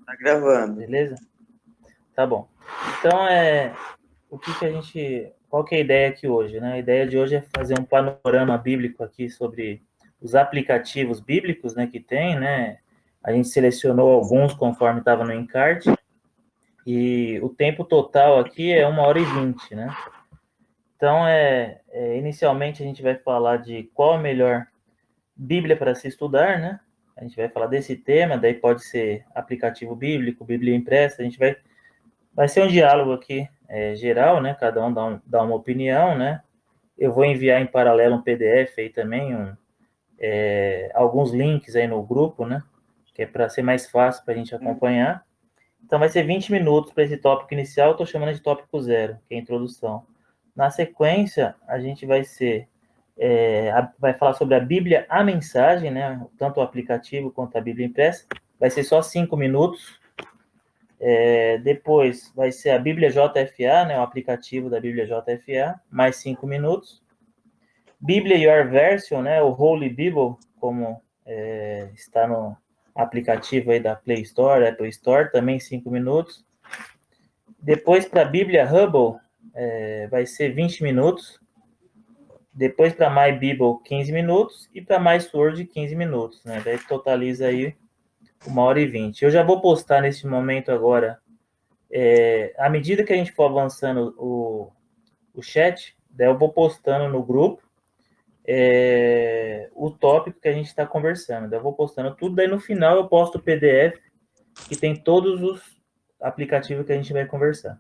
Tá gravando. Beleza? Tá bom. Então, qual que é a ideia aqui hoje, né? A ideia de hoje é fazer um panorama bíblico aqui sobre os aplicativos bíblicos, né, que tem, né? A gente selecionou alguns conforme estava no encarte e o tempo total aqui é 1h20, né? Então, inicialmente a gente vai falar de qual a melhor Bíblia para se estudar, né? A gente vai falar desse tema, daí pode ser aplicativo bíblico, Bíblia impressa, vai ser um diálogo aqui geral, né? Cada um dá uma opinião, né? Eu vou enviar em paralelo um PDF aí também, alguns links aí no grupo, né? Que é para ser mais fácil para a gente acompanhar. Então vai ser 20 minutos para esse tópico inicial, eu estou chamando de tópico 0, que é a introdução. Na sequência, a gente vai falar sobre a Bíblia, a mensagem, né? Tanto o aplicativo quanto a Bíblia impressa. Vai ser só 5 minutos. Depois vai ser a Bíblia JFA, né? O aplicativo da Bíblia JFA, mais 5 minutos. Bíblia Your Version, né? O Holy Bible, como está no aplicativo aí da Play Store, Apple Store, também 5 minutos. Depois para a Bíblia Hubble, vai ser 20 minutos. Depois para My Bible, 15 minutos. E para My Sword, 15 minutos, né? Daí totaliza aí 1h20. Eu já vou postar nesse momento agora, à medida que a gente for avançando o chat, daí eu vou postando no grupo o tópico que a gente está conversando. Daí eu vou postando tudo, daí no final eu posto o PDF que tem todos os aplicativos que a gente vai conversar.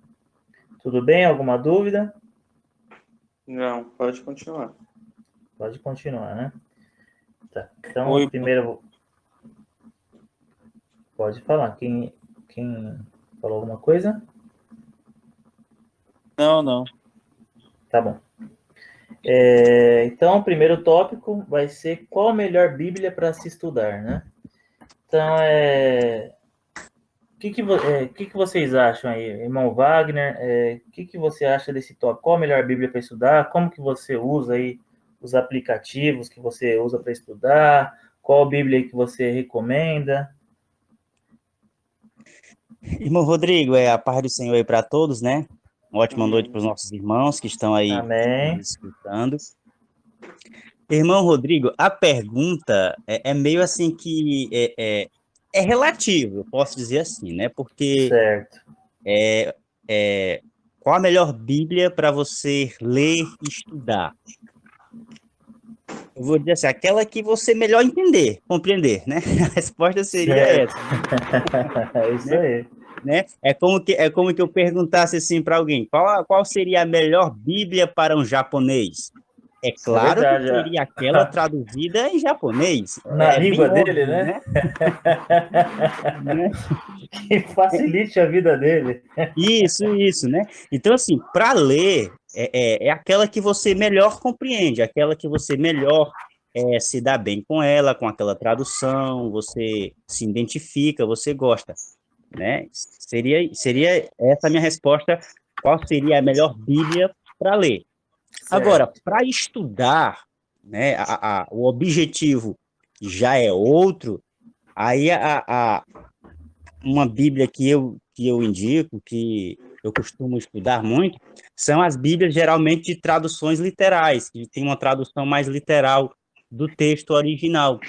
Tudo bem? Alguma dúvida? Não, pode continuar. Pode continuar, né? Tá. Então, Oi. primeiro, pode falar. Quem falou alguma coisa? Não. Tá bom. Então, o primeiro tópico vai ser qual a melhor Bíblia para se estudar, né? Então, que vocês acham aí, irmão Wagner? O que você acha desse tópico? Qual a melhor Bíblia para estudar? Como que você usa aí os aplicativos que você usa para estudar? Qual Bíblia que você recomenda? Irmão Rodrigo, a paz do Senhor aí para todos, né? Uma ótima noite para os nossos irmãos que estão aí Amém. nos escutando. Irmão Rodrigo, a pergunta é meio assim que é relativo, eu posso dizer assim, né? Porque Certo. qual a melhor Bíblia para você ler e estudar? Eu vou dizer assim, aquela que você melhor entender, compreender, né? A resposta seria Certo. essa, É isso né? aí. Né? É como que eu perguntasse assim para alguém, qual seria a melhor Bíblia para um japonês? É É claro que verdade. seria aquela traduzida em japonês. Na É bem língua dele, óbvio, né? né? Né? Que facilite a vida dele. Isso, né? Então, assim, para ler, é aquela que você melhor compreende, aquela que você melhor se dá bem com ela, com aquela tradução, você se identifica, você gosta, né? Seria essa a minha resposta. Qual seria a melhor Bíblia para ler? Agora, Certo. para estudar, né, o objetivo já é outro, aí uma Bíblia que eu indico, que eu costumo estudar muito, são as Bíblias geralmente de traduções literais, que tem uma tradução mais literal do texto original,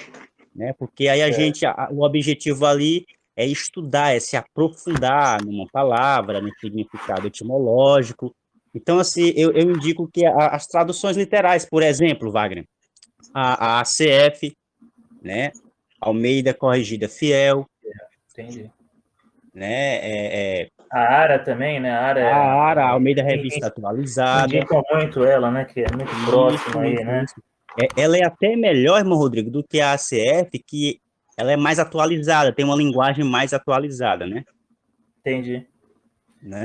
né? Porque aí Certo. o objetivo ali é estudar, é se aprofundar numa palavra, no significado etimológico. Então, assim, eu indico que as traduções literais, por exemplo, Wagner, a ACF, né? Almeida Corrigida Fiel, Entendi. né? A Ara também, né? A Ara A ARA, Almeida Revista Atualizada. indicam muito ela, né? Que é muito próxima aí, né? Isso. Ela é até melhor, irmão Rodrigo, do que a ACF, que ela é mais atualizada, tem uma linguagem mais atualizada, né? Entendi.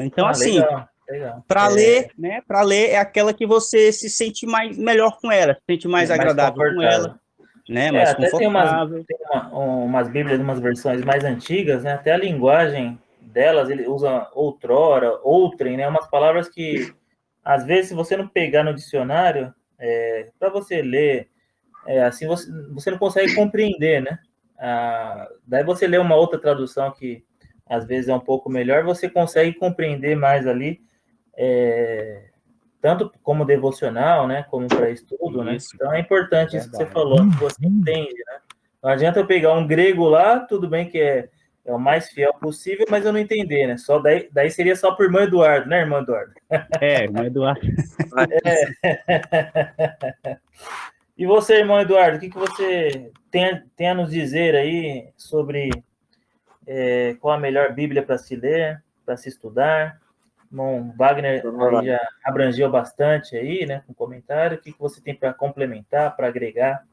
Então, Ah, assim, legal, legal. para ler, né? Para ler é aquela que você se sente mais melhor com ela, se sente mais Mais agradável com ela, confortável. né? Mais Até tem confortável. umas Bíblias, umas versões mais antigas, né? Até a linguagem delas, ele usa outrora, outrem, né? Umas palavras que, às vezes, se você não pegar no dicionário, para você ler, assim, você não consegue compreender, né? Daí você lê uma outra tradução que às vezes é um pouco melhor, você consegue compreender mais ali, tanto como devocional, né, como para estudo, né? Isso, Então é importante isso que você verdade. falou, que você entende, né? Não adianta eu pegar um grego lá, tudo bem que é o mais fiel possível, mas eu não entender, né? Só daí seria só por irmão Eduardo, né, irmão Eduardo? Irmão Eduardo. E você, irmão Eduardo, o que você tem a nos dizer aí sobre qual a melhor Bíblia para se ler, para se estudar? Irmão Wagner Vamos lá. aí já abrangeu bastante aí, né, com comentário. O que você tem para complementar, para agregar?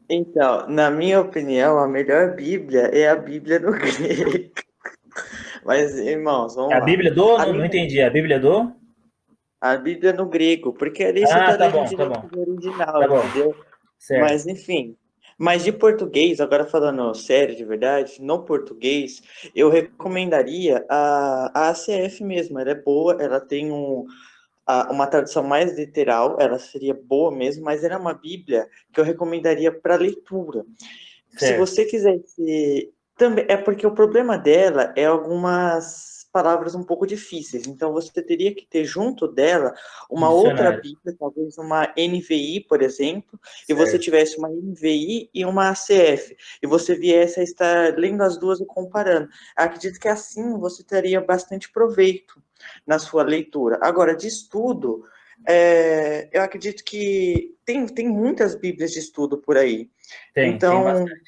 Então, na minha opinião, a melhor Bíblia é a Bíblia no grego. Mas, irmãos, vamos A lá. Bíblia do? A Não minha entendi. A Bíblia do? A Bíblia no grego, porque ali você Ah, está tá lendo bom, tá direto bom. do original, Tá bom. entendeu? Certo. Mas, enfim. Mas de português, agora falando sério, de verdade, no português, eu recomendaria a ACF mesmo. Ela é boa, ela tem uma tradução mais literal, ela seria boa mesmo, mas era uma Bíblia que eu recomendaria para leitura. Se Certo. você quisesse. Também, é porque o problema dela é algumas palavras um pouco difíceis. Então, você teria que ter junto dela Um uma outra dicionário. Bíblia, talvez uma NVI, por exemplo, e você Certo. tivesse uma NVI e uma ACF, e você viesse a estar lendo as duas e comparando. Acredito que assim você teria bastante proveito na sua leitura. Agora, de estudo, eu acredito que tem muitas Bíblias de estudo por aí. Tem Então, bastante.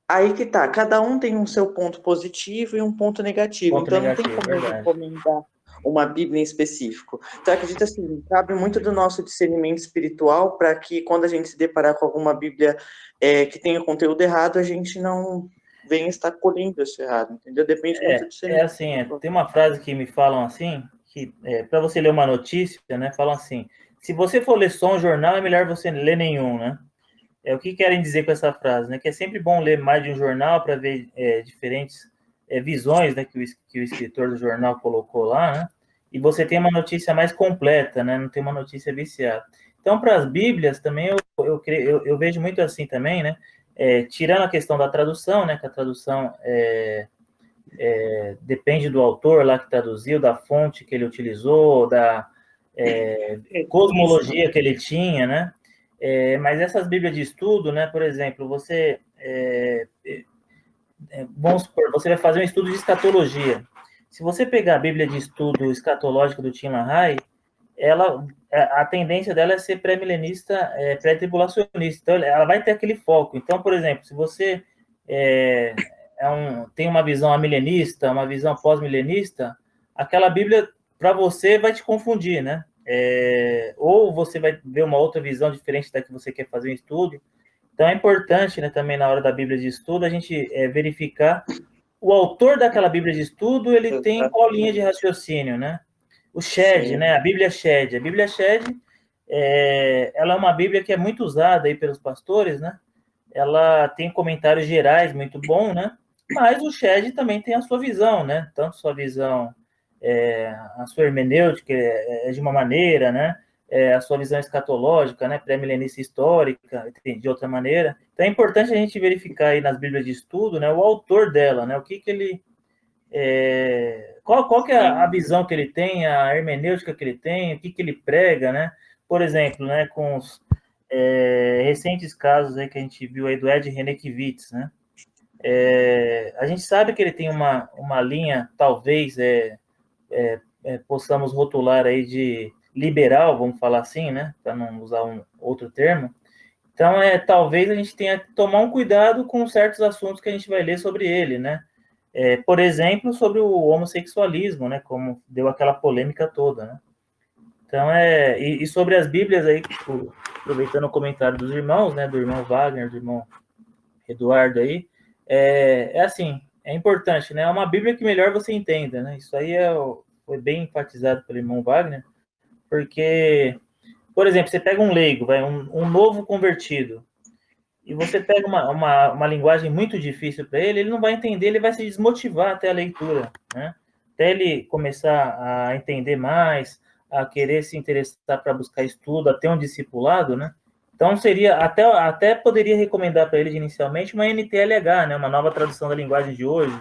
aí que tá, cada um tem um seu ponto positivo e um ponto negativo, Ponto então não tem negativo, como eu verdade. recomendar uma Bíblia em específico. Então, eu acredito assim, cabe muito do nosso discernimento espiritual para que quando a gente se deparar com alguma Bíblia que tenha conteúdo errado, a gente não venha estar colhendo esse errado, entendeu? Depende muito do discernimento Assim, espiritual. tem uma frase que me falam assim, que para você ler uma notícia, né, falam assim, se você for ler só um jornal, é melhor você ler nenhum, né? O que querem dizer com essa frase, né? Que é sempre bom ler mais de um jornal para ver diferentes visões, né, que o escritor do jornal colocou lá, né? E você tem uma notícia mais completa, né? Não tem uma notícia viciada. Então, para as Bíblias também eu vejo muito assim também, né? Tirando a questão da tradução, né? Que a tradução depende do autor lá que traduziu, da fonte que ele utilizou, da Isso. cosmologia que ele tinha, né? Mas essas Bíblias de estudo, né? Por exemplo, vamos supor, você vai fazer um estudo de escatologia. Se você pegar a Bíblia de estudo escatológica do Tim LaHaye, a tendência dela é ser pré-milenista, pré-tribulacionista. Então, ela vai ter aquele foco. Então, por exemplo, se você tem uma visão amilenista, uma visão pós-milenista, aquela Bíblia, para você, vai te confundir, né? Ou você vai ver uma outra visão diferente da que você quer fazer um estudo. Então, é importante, né, também na hora da Bíblia de estudo, a gente verificar o autor daquela Bíblia de estudo, ele tem qual linha de raciocínio, né? O Shed, né? A Bíblia Shed. A Bíblia Shed, ela é uma Bíblia que é muito usada aí pelos pastores, né? Ela tem comentários gerais muito bom, né? Mas o Shed também tem a sua visão, né? Tanto sua visão, a sua hermenêutica é de uma maneira, né? A sua visão escatológica, né? Pré-milenista histórica, de outra maneira. Então é importante a gente verificar aí nas Bíblias de estudo, né? O autor dela, né? O que ele qual que é a visão que ele tem, a hermenêutica que ele tem, o que ele prega, né? Por exemplo, né, com os recentes casos aí que a gente viu aí do Ed Renekiewicz, né? A gente sabe que ele tem uma linha, talvez possamos rotular aí de liberal, vamos falar assim, né? Para não usar um outro termo. Então, talvez a gente tenha que tomar um cuidado com certos assuntos que a gente vai ler sobre ele, né? Por exemplo, sobre o homossexualismo, né? Como deu aquela polêmica toda, né? Então, e sobre as Bíblias aí, aproveitando o comentário dos irmãos, né? Do irmão Wagner, do irmão Eduardo aí, assim, é importante, né? É uma Bíblia que melhor você entenda, né? Isso aí foi bem enfatizado pelo irmão Wagner, porque, por exemplo, você pega um leigo, um novo convertido, e você pega uma linguagem muito difícil para ele, ele não vai entender, ele vai se desmotivar até a leitura, né? Até ele começar a entender mais, a querer se interessar para buscar estudo, até um discipulado, né? Então seria, até poderia recomendar para eles inicialmente uma NTLH, né, uma nova tradução da linguagem de hoje,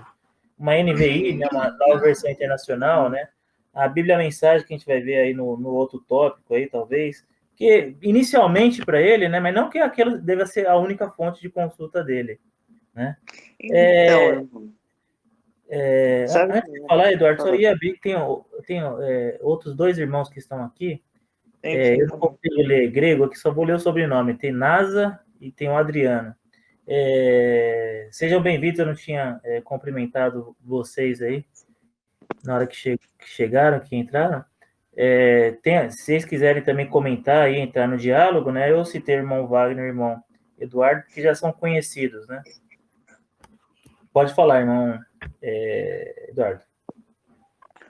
uma NVI, né, uma nova versão internacional, né, a Bíblia Mensagem que a gente vai ver aí no outro tópico aí, talvez, que inicialmente para ele, né, mas não que aquilo deva ser a única fonte de consulta dele, né. Então, Antes de falar, Eduardo, só ia abrir que tem outros dois irmãos que estão aqui. Eu não consigo ler grego, aqui só vou ler o sobrenome. Tem Nasa e tem o Adriano. Sejam bem-vindos, eu não tinha cumprimentado vocês aí na hora que chegaram, que entraram. Se vocês quiserem também comentar e entrar no diálogo, né? Eu citei o irmão Wagner e o irmão Eduardo, que já são conhecidos, né? Pode falar, irmão Eduardo.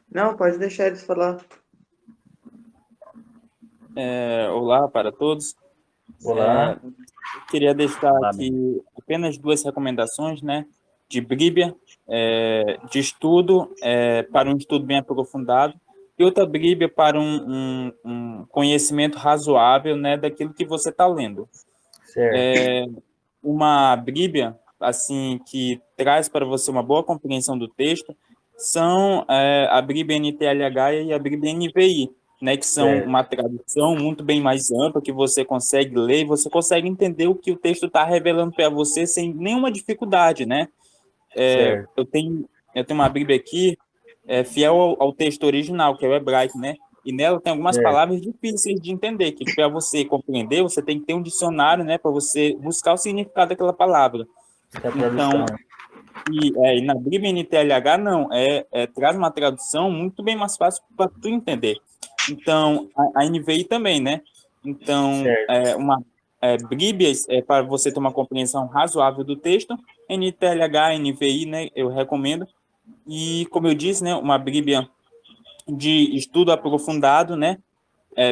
Não, pode deixar eles falar. Olá para todos. Olá. Queria deixar aqui apenas 2 recomendações, né, de Bíblia, de estudo, para um estudo bem aprofundado, e outra Bíblia para um conhecimento razoável, né, daquilo que você está lendo. Certo. Uma Bíblia, assim, que traz para você uma boa compreensão do texto, são a Bíblia NTLH e a Bíblia NVI, né, que são uma tradução muito bem mais ampla, que você consegue ler e você consegue entender o que o texto está revelando para você sem nenhuma dificuldade, né? Eu tenho uma Bíblia aqui, fiel ao texto original, que é o hebraico, né? E nela tem algumas palavras difíceis de entender, que para você compreender, você tem que ter um dicionário, né, para você buscar o significado daquela palavra. Então, e na Bíblia NTLH, não, traz uma tradução muito bem mais fácil para tu entender. Então, a NVI também, né? Então, Bíblia para você ter uma compreensão razoável do texto, NTLH, NVI, né? Eu recomendo. E, como eu disse, né? Uma Bíblia de estudo aprofundado, né?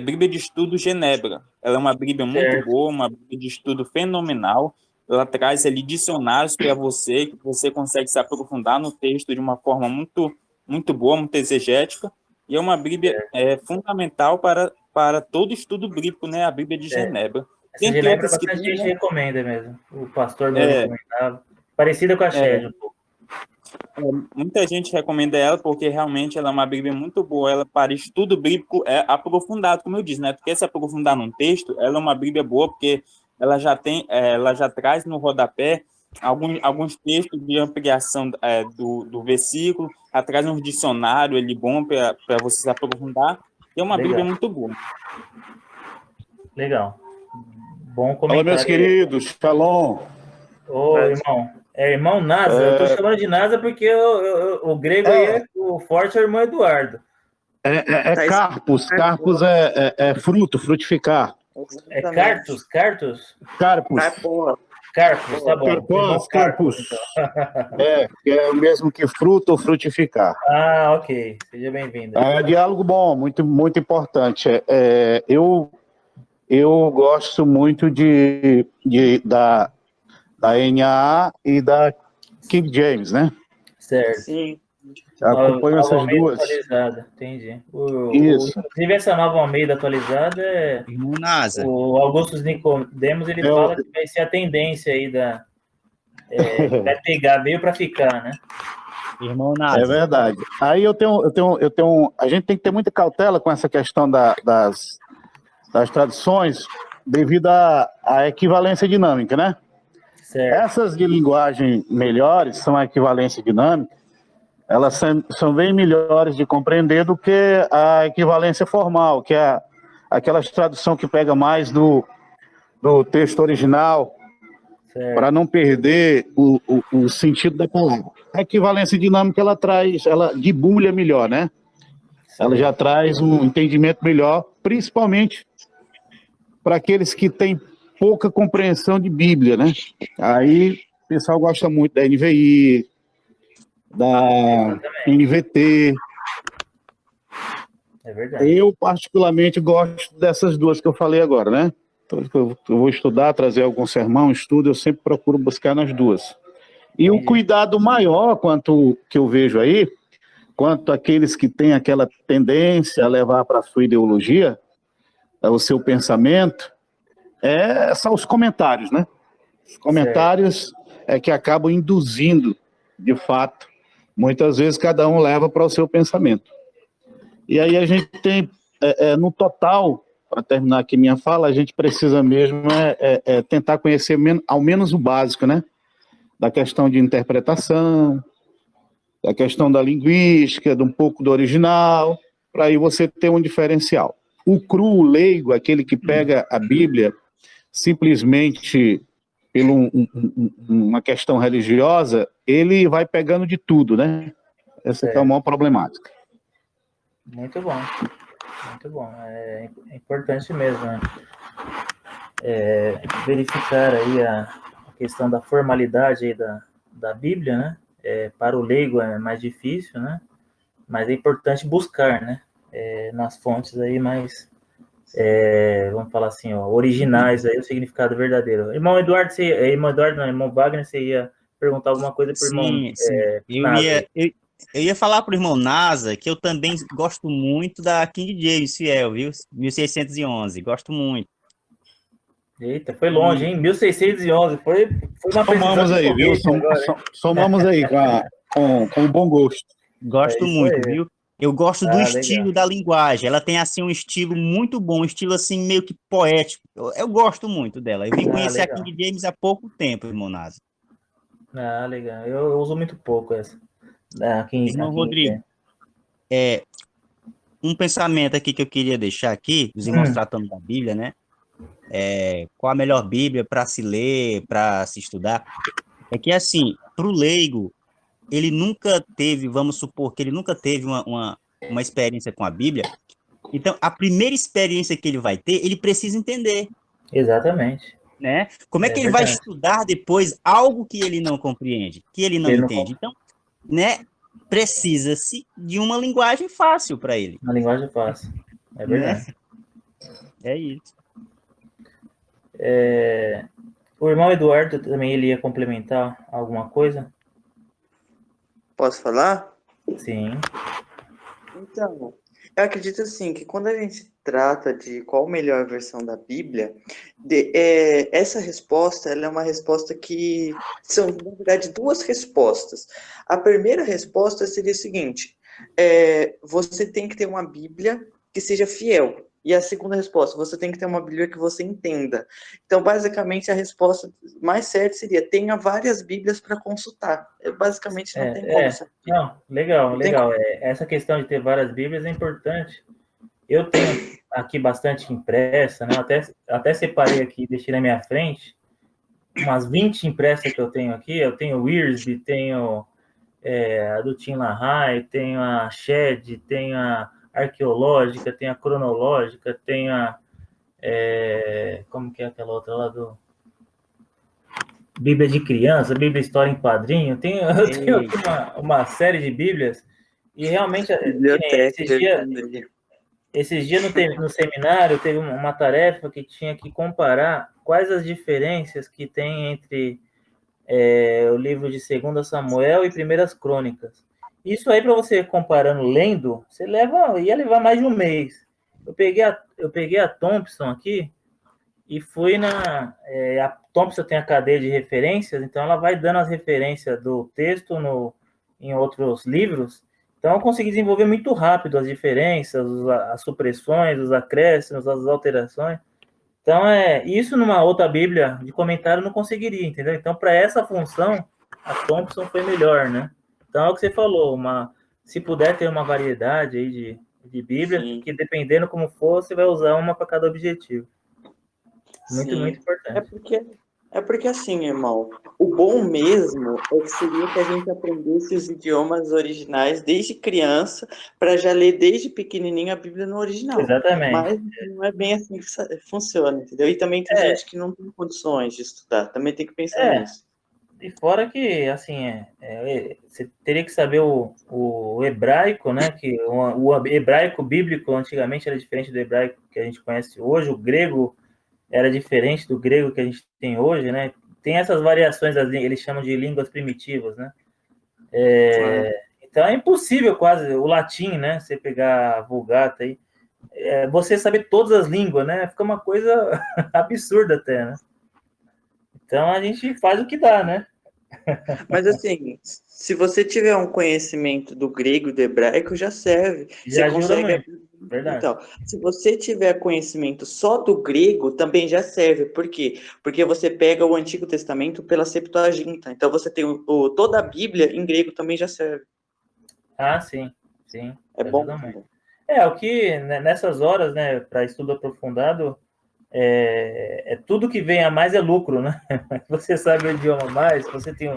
Bíblia de Estudo Genebra. Ela é uma Bíblia muito boa, uma Bíblia de estudo fenomenal. Ela traz ali dicionários para você, que você consegue se aprofundar no texto de uma forma muito, muito boa, muito exegética. E é uma Bíblia fundamental para todo estudo bíblico, né? A Bíblia de Genebra. Essa Genebra bastante gente recomenda mesmo. O pastor meu recomendava. Parecida com a Shed um pouco. Muita gente recomenda ela porque realmente ela é uma Bíblia muito boa. Ela para estudo bíblico aprofundado, como eu disse, né? Tu quer se aprofundar num texto, ela é uma Bíblia boa porque ela já traz no rodapé alguns textos de ampliação do versículo, atrás um dicionário ele bom para você se aprofundar. E é uma Bíblia muito boa. Legal. Bom comentário. Olá, meus queridos. Shalom. Ô, irmão. Irmão Nasa. Eu tô chamando de Nasa porque o grego aí o forte é o irmão Eduardo. Carpus. Carpus é fruto, frutificar. Cartus? Carpus. Carpus, tá bom. Carpus. É o mesmo que fruto ou frutificar. Ah, ok. Seja bem-vindo. Diálogo bom, muito, muito importante. Eu gosto muito da NAA e da King James, né? Certo. Sim. Acompanho essas duas. Atualizada, entendi. Isso. Inclusive, essa nova Almeida atualizada o Augusto Nicodemos, ele fala que vai ser a tendência aí vai pegar, veio para ficar, né? Irmão Nasa. É verdade. Aí a gente tem que ter muita cautela com essa questão das traduções devido à equivalência dinâmica, né? Certo. Essas de linguagem melhores são a equivalência dinâmica, elas são bem melhores de compreender do que a equivalência formal, que é aquela tradução que pega mais do texto original, para não perder o sentido da palavra. A equivalência dinâmica, ela debulha melhor, né? Ela já traz um entendimento melhor, principalmente para aqueles que têm pouca compreensão de Bíblia, né? Aí o pessoal gosta muito da NVI, da NVT. É verdade. Eu, particularmente, gosto dessas duas que eu falei agora, né? Então, eu vou estudar, trazer algum sermão, estudo, eu sempre procuro buscar nas duas. E o cuidado maior, quanto que eu vejo aí, quanto aqueles que têm aquela tendência a levar para a sua ideologia, o seu pensamento, são os comentários, né? Os comentários é que acabam induzindo, de fato. Muitas vezes cada um leva para o seu pensamento. E aí a gente tem, no total, para terminar aqui minha fala, a gente precisa mesmo tentar conhecer ao menos o básico, né? Da questão de interpretação, da questão da linguística, de um pouco do original, para aí você ter um diferencial. O cru, o leigo, aquele que pega a Bíblia simplesmente por uma questão religiosa, ele vai pegando de tudo, né? Essa é a maior problemática. Muito bom. Muito bom. É importante mesmo, né? Verificar aí a questão da formalidade aí da Bíblia, né? Para o leigo é mais difícil, né? Mas é importante buscar, né? Nas fontes aí mais, vamos falar assim, ó, originais aí, o significado verdadeiro. Irmão Eduardo, irmão Wagner, você ia perguntar alguma coisa para o irmão? Sim. Eu ia falar para o irmão Nasa que eu também gosto muito da King James Fiel, viu? 1611, gosto muito. Eita, foi longe, hein? 1611, foi uma Somamos aí, viu? Somamos aí com bom gosto. Gosto muito, aí. Viu? Eu gosto do estilo legal. da linguagem. Ela tem, assim, um estilo muito bom, um estilo, assim, meio que poético. Eu gosto muito dela. Eu vim conhecer a King James há pouco tempo, irmão Nasa. Legal. Eu uso muito pouco essa. Irmão Rodrigo, um pensamento aqui que eu queria deixar aqui, os irmãos tratando da Bíblia, né? Qual a melhor Bíblia para se ler, para se estudar? É que, assim, para o leigo, ele nunca teve, vamos supor que ele nunca teve uma experiência com a Bíblia, então a primeira experiência que ele vai ter, ele precisa entender. Exatamente. Né? Como é que ele vai estudar depois algo que ele não compreende, que ele não entende? Então, né, precisa-se de uma linguagem fácil para ele. Uma linguagem fácil, é verdade. Né? É isso. O irmão Eduardo também, ele ia complementar alguma coisa? Posso falar? Sim. Então, eu acredito assim que quando a gente trata de qual a melhor versão da Bíblia, essa resposta ela é uma resposta que são, na verdade, duas respostas. A primeira resposta seria o seguinte: você tem que ter uma Bíblia que seja fiel. E a segunda resposta, você tem que ter uma Bíblia que você entenda. Então, basicamente, a resposta mais certa seria: tenha várias Bíblias para consultar. Basicamente, não tem como saber. Não, legal. Essa questão de ter várias Bíblias é importante. Eu tenho aqui bastante impressa, né? Até separei aqui, deixei na minha frente, umas 20 impressas que eu tenho aqui. Eu tenho o Wiersbe, tenho a do Tim LaHaye, tenho a Shed, tenho a arqueológica, tem a cronológica, tem a como que é aquela outra lá do Bíblia de criança, Bíblia História em quadrinho. Eu tenho aqui uma série de Bíblias e realmente esses dias no seminário teve uma tarefa que tinha que comparar quais as diferenças que tem entre o livro de 2 Samuel e 1 Crônicas. Isso aí, para você comparando lendo, ia levar mais de um mês. Eu peguei a Thompson aqui e fui a Thompson tem a cadeia de referências, então ela vai dando as referências do texto em outros livros. Então eu consegui desenvolver muito rápido as diferenças, as supressões, os acréscimos, as alterações. Então, isso numa outra Bíblia de comentário não conseguiria, entendeu? Então, para essa função, a Thompson foi melhor, né? Então, é o que você falou, se puder ter uma variedade aí de Bíblia, que dependendo como for, você vai usar uma para cada objetivo. Muito importante. É porque assim, irmão, o bom mesmo seria que a gente aprendesse os idiomas originais desde criança, para já ler desde pequenininho a Bíblia no original. Exatamente. Mas não é bem assim que funciona, entendeu? E também tem gente que não tem condições de estudar, também tem que pensar nisso. E fora que, assim, você teria que saber o hebraico, né? Que o hebraico bíblico antigamente era diferente do hebraico que a gente conhece hoje, o grego era diferente do grego que a gente tem hoje, né? Tem essas variações, eles chamam de línguas primitivas, né? Então é impossível quase, o latim, né? Você pegar a Vulgata aí, você saber todas as línguas, né? Fica uma coisa absurda até, né? Então a gente faz o que dá, né? Mas assim, se você tiver um conhecimento do grego e do hebraico, já serve. Você Já ajuda consegue. muito, verdade. Então, se você tiver conhecimento só do grego, também já serve. Por quê? Porque você pega o Antigo Testamento pela Septuaginta. Então você tem toda a Bíblia em grego também já serve. Ah, sim, sim. É bom Ajuda muito. também. O que nessas horas, né, para estudo aprofundado, tudo que vem a mais é lucro, né? Você sabe o idioma a mais, você tem um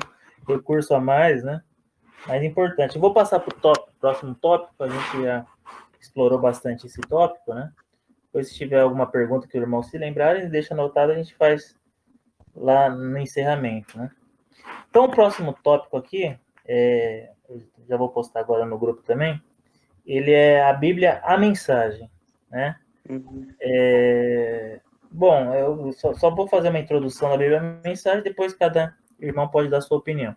recurso a mais, né? Mais importante. Eu vou passar para o próximo tópico, a gente já explorou bastante esse tópico, né? Depois, se tiver alguma pergunta que o irmão se lembrarem, deixa anotado, a gente faz lá no encerramento, né? Então, o próximo tópico aqui, eu já vou postar agora no grupo também, ele é a Bíblia, a mensagem, né? Uhum. Bom, eu só vou fazer uma introdução da Bíblia, a mensagem, depois cada irmão pode dar a sua opinião.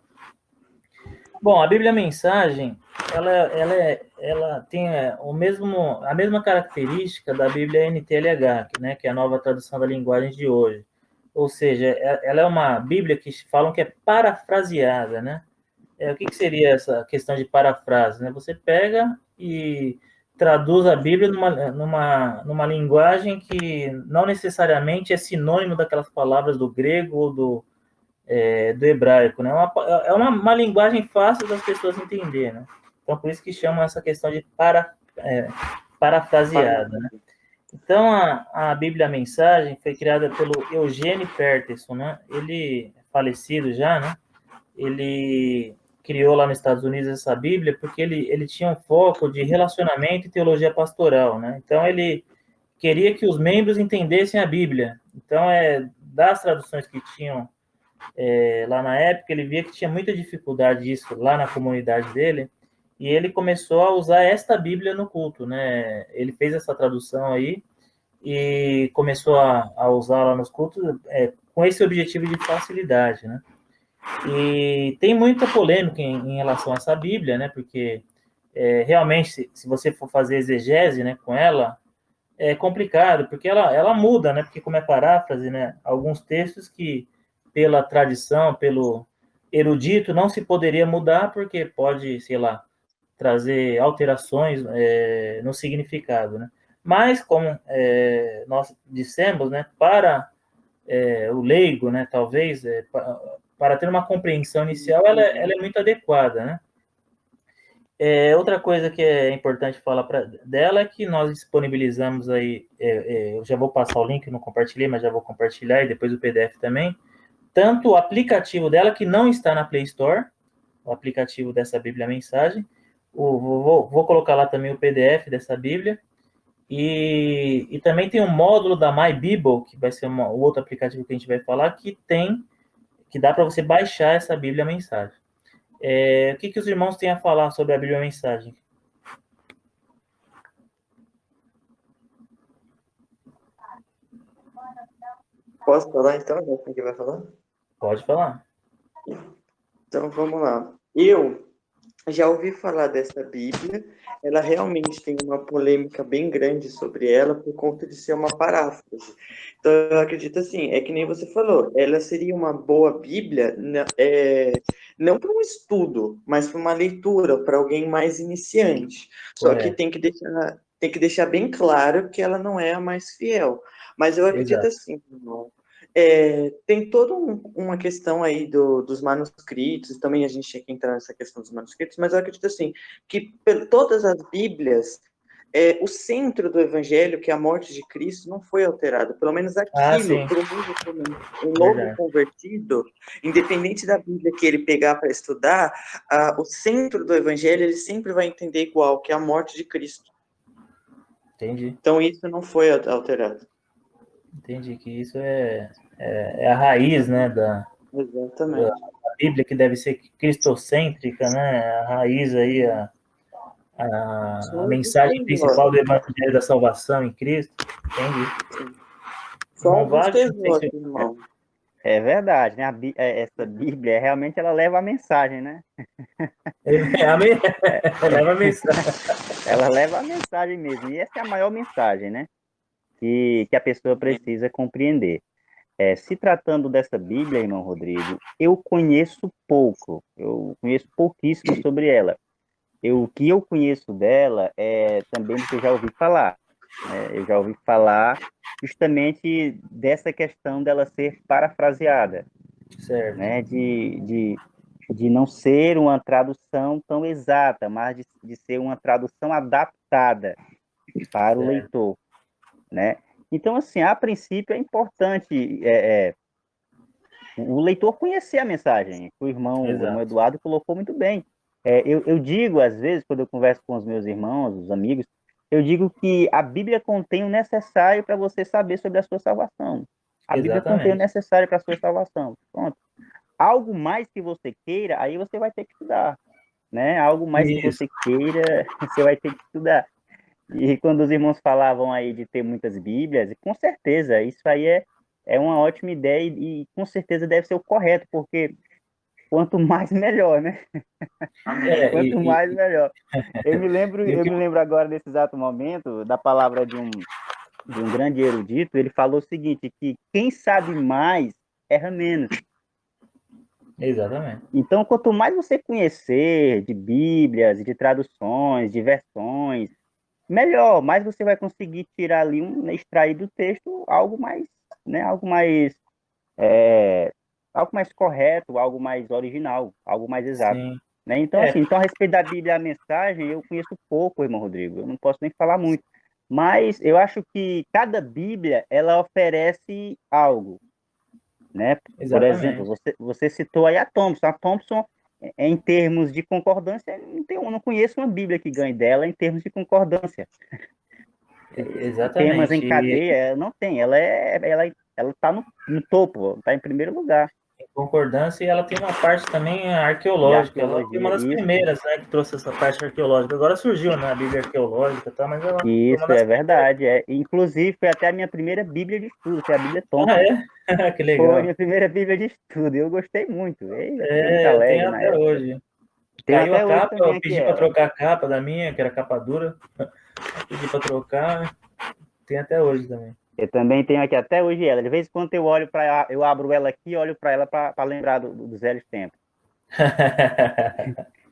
Bom, a Bíblia, a mensagem, ela tem a mesma característica da Bíblia NTLH, né, que é a nova tradução da linguagem de hoje. Ou seja, ela é uma Bíblia que falam que é parafraseada, né? O que seria essa questão de parafrase? Né? Você pega e traduz a Bíblia numa linguagem que não necessariamente é sinônimo daquelas palavras do grego ou do hebraico. Né? É uma linguagem fácil das pessoas entenderem. Né? Então, por isso que chamam essa questão de parafraseada. Né? Então, a Bíblia a Mensagem foi criada pelo Eugene Peterson. Né? Ele é falecido já, né? Ele criou lá nos Estados Unidos essa Bíblia porque ele tinha um foco de relacionamento e teologia pastoral, né? Então, ele queria que os membros entendessem a Bíblia. Então, das traduções que tinham lá na época, ele via que tinha muita dificuldade disso lá na comunidade dele, e ele começou a usar esta Bíblia no culto, né? Ele fez essa tradução aí e começou a usar lá nos cultos com esse objetivo de facilidade, né? E tem muita polêmica em relação a essa Bíblia, né? Porque realmente, se você for fazer exegese, né, com ela, é complicado, porque ela muda, né? Porque como é paráfrase, né? Alguns textos que, pela tradição, pelo erudito, não se poderia mudar, porque pode, sei lá, trazer alterações no significado, né? Mas, como nós dissemos, né? Para o leigo, né? Talvez, para ter uma compreensão inicial, ela é muito adequada, né? Outra coisa que é importante falar dela é que nós disponibilizamos aí, eu já vou passar o link, não compartilhei, mas já vou compartilhar, e depois o PDF também, tanto o aplicativo dela, que não está na Play Store, o aplicativo dessa Bíblia Mensagem, vou colocar lá também o PDF dessa Bíblia, e também tem um módulo da My Bible, que vai ser o outro aplicativo que a gente vai falar, que dá para você baixar essa Bíblia Mensagem. O que os irmãos têm a falar sobre a Bíblia Mensagem? Posso falar então? Quem que vai falar? Pode falar. Então vamos lá. Eu já ouvi falar dessa Bíblia, ela realmente tem uma polêmica bem grande sobre ela por conta de ser uma paráfrase. Então eu acredito assim, é que nem você falou, ela seria uma boa Bíblia, não para um estudo, mas para uma leitura, para alguém mais iniciante. Só que tem que deixar bem claro que ela não é a mais fiel. Mas eu acredito assim, irmão. Tem toda uma questão aí dos manuscritos, também a gente tinha que entrar nessa questão dos manuscritos, mas eu acredito assim, que todas as Bíblias, o centro do Evangelho, que é a morte de Cristo, não foi alterado, pelo menos aquilo, para um novo convertido, independente da Bíblia que ele pegar para estudar, o centro do Evangelho ele sempre vai entender igual, que é a morte de Cristo. Entendi. Então isso não foi alterado. Entendi que isso é a raiz, né, Exatamente. Da Bíblia, que deve ser cristocêntrica, né, a raiz aí, a mensagem principal do Evangelho da Salvação em Cristo. Entendi. Só um irmão. É verdade, né? Essa Bíblia, realmente, ela leva a mensagem, né? Leva a mensagem. ela leva a mensagem mesmo. E essa é a maior mensagem, né? Que a pessoa precisa compreender. Se tratando dessa Bíblia, irmão Rodrigo, eu conheço pouco, eu conheço pouquíssimo sobre ela. O que eu conheço dela é também do que eu já ouvi falar. Eu já ouvi falar justamente dessa questão dela ser parafraseada, Certo. né? De não ser uma tradução tão exata, mas de ser uma tradução adaptada para o leitor, né? Então, assim, a princípio é importante o leitor conhecer a mensagem. O irmão Eduardo colocou muito bem. Eu digo, às vezes, quando eu converso com os meus irmãos, os amigos, eu digo que a Bíblia contém o necessário para você saber sobre a sua salvação. A Bíblia contém o necessário para a sua salvação. Pronto. Algo mais que você queira, aí você vai ter que estudar, né? Algo mais que você queira, você vai ter que estudar. E quando os irmãos falavam aí de ter muitas Bíblias, com certeza, isso aí é uma ótima ideia e com certeza deve ser o correto, porque quanto mais, melhor, né? Quanto mais, melhor. Eu me lembro agora, nesse exato momento, da palavra de um grande erudito. Ele falou o seguinte, que quem sabe mais, erra menos. Exatamente. Então, quanto mais você conhecer de Bíblias, de traduções, de versões, melhor, mais você vai conseguir tirar ali, extrair do texto algo mais, né, algo mais correto, algo mais original, algo mais exato. Né? Então, assim, a respeito da Bíblia, a mensagem, eu conheço pouco, irmão Rodrigo, eu não posso nem falar muito, mas eu acho que cada Bíblia, ela oferece algo, né? Por exemplo, você citou aí a Thompson. A Thompson, em termos de concordância, eu não conheço uma Bíblia que ganhe dela em termos de concordância. Exatamente. Temas em cadeia, não tem. Ela está no topo, está em primeiro lugar. Em concordância, e ela tem uma parte também arqueológica. Ela foi uma das primeiras, né, que trouxe essa parte arqueológica. Agora surgiu, né, a Bíblia arqueológica, tá? Mas ela isso é verdade. Inclusive, foi até a minha primeira Bíblia de estudo, foi a Bíblia Thompson. Que legal. Foi a minha primeira Bíblia de estudo, eu gostei muito. Eu tenho até hoje. Caiu a capa, eu pedi para trocar a capa da minha, que era capa dura. Pedi para trocar, tem até hoje também. Eu também tenho aqui até hoje ela. De vez em quando eu abro ela aqui e olho para ela para lembrar dos velhos tempos.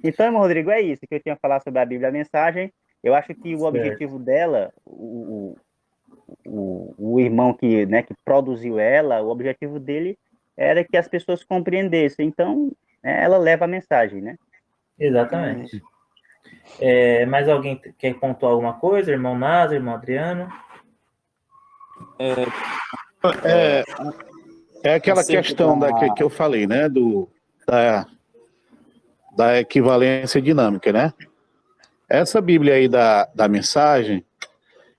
Então, irmão Rodrigo, é isso que eu tinha a falar sobre a Bíblia, a mensagem. Eu acho que o objetivo dela, o irmão que produziu ela, o objetivo dele era que as pessoas compreendessem. Então, ela leva a mensagem, né? Exatamente. Mais alguém quer pontuar alguma coisa? Irmão Názaro, irmão Adriano? É aquela questão que eu falei, né? Da equivalência dinâmica, né? Essa Bíblia aí da mensagem,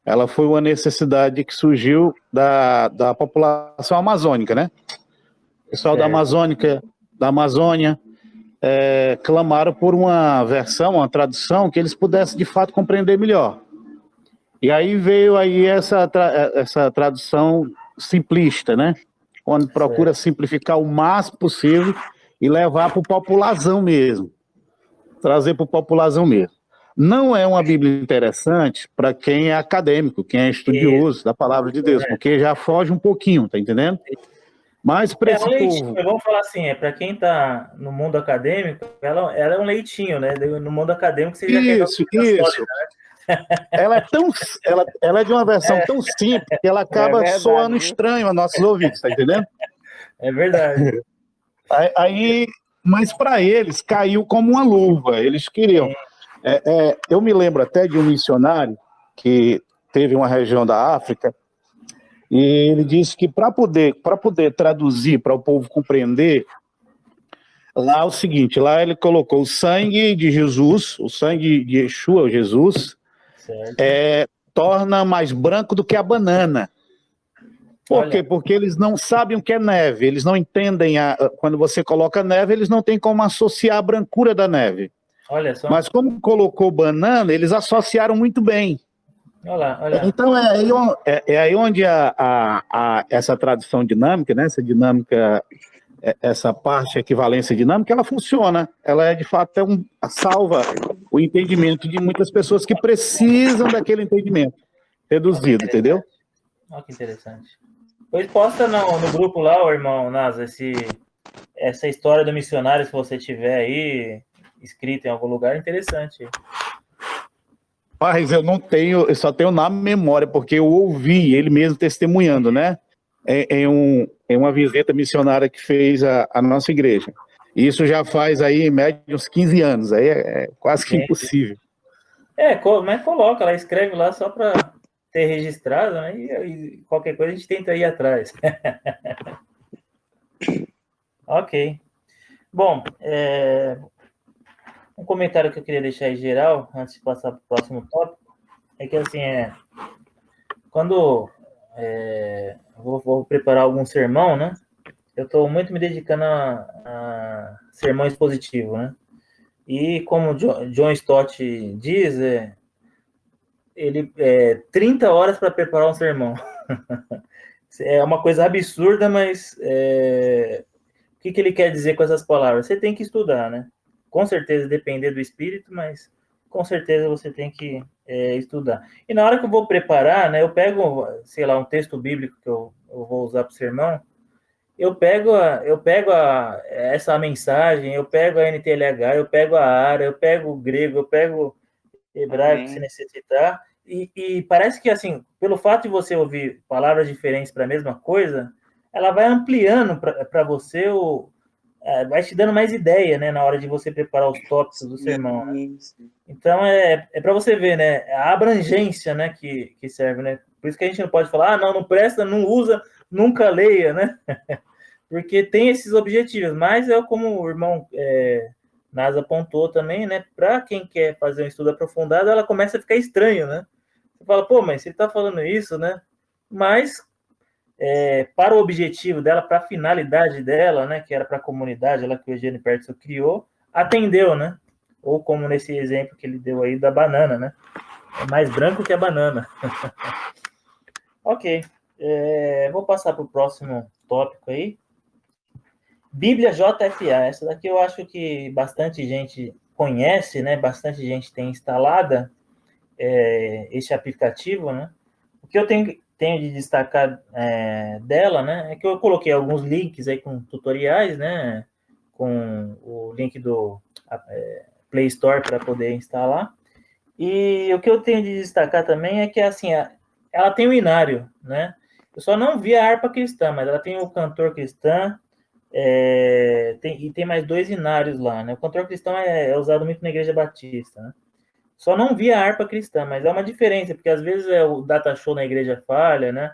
ela foi uma necessidade que surgiu da população amazônica, né? O pessoal da Amazônia clamaram por uma versão, uma tradução que eles pudessem de fato compreender melhor. E aí veio aí essa tradução simplista, né? Onde procura simplificar o máximo possível e levar para a população mesmo. Trazer para a população mesmo. Não é uma Bíblia interessante para quem é acadêmico, quem é estudioso da palavra de Deus, porque já foge um pouquinho, tá entendendo? Mas para esse povo... Vamos falar assim, para quem está no mundo acadêmico, ela é um leitinho, né? No mundo acadêmico você já quer isso. Sólida, né? Ela é de uma versão tão simples que ela acaba soando estranho aos nossos ouvidos, tá entendendo? É verdade. Mas para eles caiu como uma luva, eles queriam. Eu me lembro até de um missionário que teve uma região da África e ele disse que para poder traduzir, para o povo compreender, lá é o seguinte, lá ele colocou o sangue de Jesus, o sangue de Yeshua, Jesus, torna mais branco do que a banana. Por quê? Porque eles não sabem o que é neve, eles não entendem, quando você coloca neve, eles não têm como associar a brancura da neve. Olha só. Mas como colocou banana, eles associaram muito bem. Olha. Então é aí onde essa tradução dinâmica, né, essa dinâmica, essa parte equivalência dinâmica, ela funciona. Ela é de fato salva o entendimento de muitas pessoas que precisam daquele entendimento reduzido, entendeu? Olha que interessante. Pois posta no grupo lá, ô, irmão Nasa, essa história do missionário, se você tiver aí escrito em algum lugar, interessante. Mas eu não tenho, eu só tenho na memória, porque eu ouvi ele mesmo testemunhando, né? Em uma visita missionária que fez a nossa igreja. Isso já faz aí, em média, uns 15 anos. Aí é quase que impossível. Mas coloca lá, escreve lá só para ter registrado, né? E qualquer coisa a gente tenta ir atrás. Ok. Bom, um comentário que eu queria deixar em geral, antes de passar para o próximo tópico, é que, assim, quando vou preparar algum sermão, né? Eu estou muito me dedicando a sermão expositivo, né? E como John Stott diz, ele 30 horas para preparar um sermão. É uma coisa absurda, mas o que ele quer dizer com essas palavras? Você tem que estudar, né? Com certeza depender do espírito, mas com certeza você tem que estudar. E na hora que eu vou preparar, né, eu pego, sei lá, um texto bíblico que eu vou usar para o sermão, eu pego essa mensagem, eu pego a NTLH, eu pego a ARA, eu pego o grego, eu pego hebraico, se necessitar, e parece que, assim, pelo fato de você ouvir palavras diferentes para a mesma coisa, ela vai ampliando para você, vai te dando mais ideia, né, na hora de você preparar os tópicos do sermão. Né? Então, é para você ver, né, a abrangência, né, que serve, né? Por isso que a gente não pode falar, não presta, não usa, nunca leia, né? Porque tem esses objetivos, mas como o irmão Nasa apontou também, né? Para quem quer fazer um estudo aprofundado, ela começa a ficar estranho, né? Você fala, pô, mas você está falando isso, né? Mas para o objetivo dela, para a finalidade dela, né? Que era para a comunidade, ela que o Eugênio Peterson criou, atendeu, né? Ou como nesse exemplo que ele deu aí da banana, né? É mais branco que a banana. Ok. Vou passar para o próximo tópico aí. Bíblia JFA, essa daqui eu acho que bastante gente conhece, né? Bastante gente tem instalada esse aplicativo, né? O que eu tenho de destacar dela, né? É que eu coloquei alguns links aí com tutoriais, né? Com o link do Play Store para poder instalar. E o que eu tenho de destacar também é que, assim, ela tem o inário, né? Eu só não vi a harpa cristã, mas ela tem o cantor cristã, e tem mais 2 inários lá, né? O cantor cristão é usado muito na Igreja Batista, né? Só não vi a harpa cristã, mas é uma diferença, porque às vezes o data show na igreja falha, né?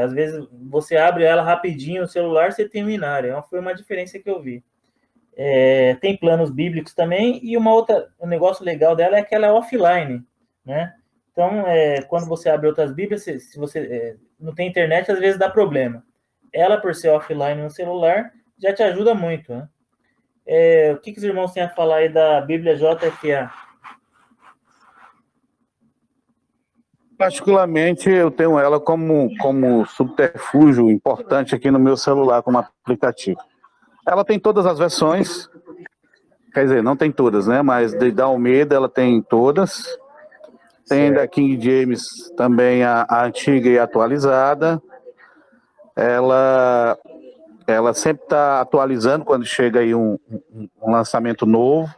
Às vezes você abre ela rapidinho no celular, você tem um inário. Foi uma diferença que eu vi. Tem planos bíblicos também, e um negócio legal dela é que ela é offline, né? Então, quando você abre outras bíblias, se você não tem internet, às vezes dá problema. Ela, por ser offline no celular, já te ajuda muito, né? O que os irmãos têm a falar aí da Bíblia JFA? Particularmente, eu tenho ela como subterfúgio importante aqui no meu celular, como aplicativo. Ela tem todas as versões, quer dizer, não tem todas, né? Mas da Almeida ela tem todas. Tem da King James também a antiga e atualizada. Ela sempre está atualizando quando chega aí um lançamento novo.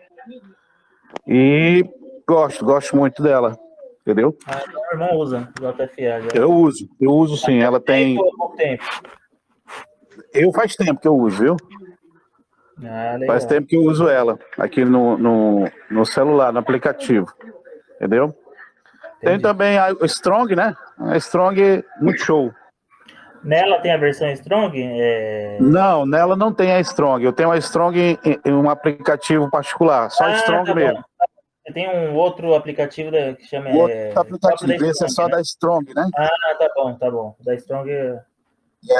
E gosto muito dela, entendeu? Então o irmão usa JFA. Já. Eu uso sim. Ela tem. Pouco tempo. Faz tempo que eu uso, viu? Faz tempo que eu uso ela aqui no celular, no aplicativo, entendeu? Entendi. Tem também a Strong, né? A Strong, muito show. Nela tem a versão Strong? Não, nela não tem a Strong. Eu tenho a Strong em um aplicativo particular, só Strong mesmo. Tem um outro aplicativo que chama... Outro aplicativo, esse é só da Strong, né? Tá bom. Da Strong...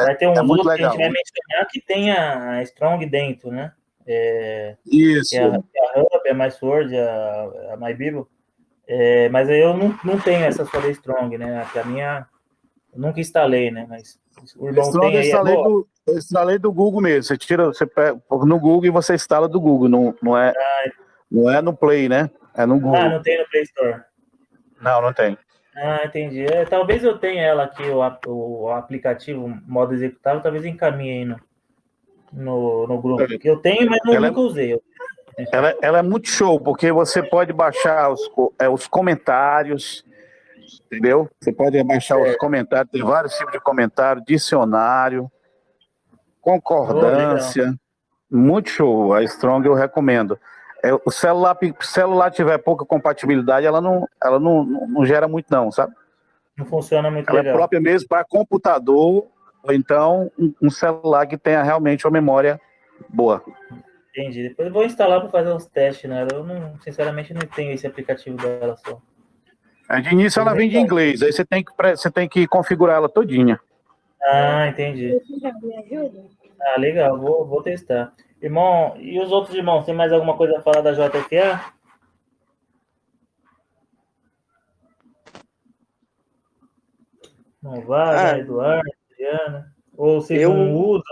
vai ter uns outros que a gente vai mencionar que tem a Strong dentro, né? Isso. Que é a Hub, a MySword, a MyBible. Mas eu não tenho essa só da Strong, né? A minha eu nunca instalei, né? Mas o irmão Strong tem aí. Eu instalei do Google mesmo. Você pega no Google e você instala do Google, não é no Play, né? É no Ah, Google. não tem no Play Store. Não tem. Ah, entendi. Talvez eu tenha ela aqui, o aplicativo modo executável, talvez encaminhe aí no grupo. Que eu tenho, mas eu nunca usei. Ela é muito show, porque você pode baixar os comentários, entendeu? Você pode baixar os comentários, tem vários tipos de comentário, dicionário, concordância. Muito show. A Strong eu recomendo. O celular tiver pouca compatibilidade, ela não gera muito, não, sabe? Não funciona muito Ela legal. é própria mesmo para computador, ou então um celular que tenha realmente uma memória boa. Entendi. Depois eu vou instalar para fazer uns testes nela. Eu sinceramente não tenho esse aplicativo dela só. De início ela vem de inglês, aí você tem que configurar ela todinha. Ah, entendi. Ah, legal, vou testar. Irmão, e os outros irmãos, tem mais alguma coisa a falar da JFA? Não vai, Eduardo, Adriana? Ou vocês não usam,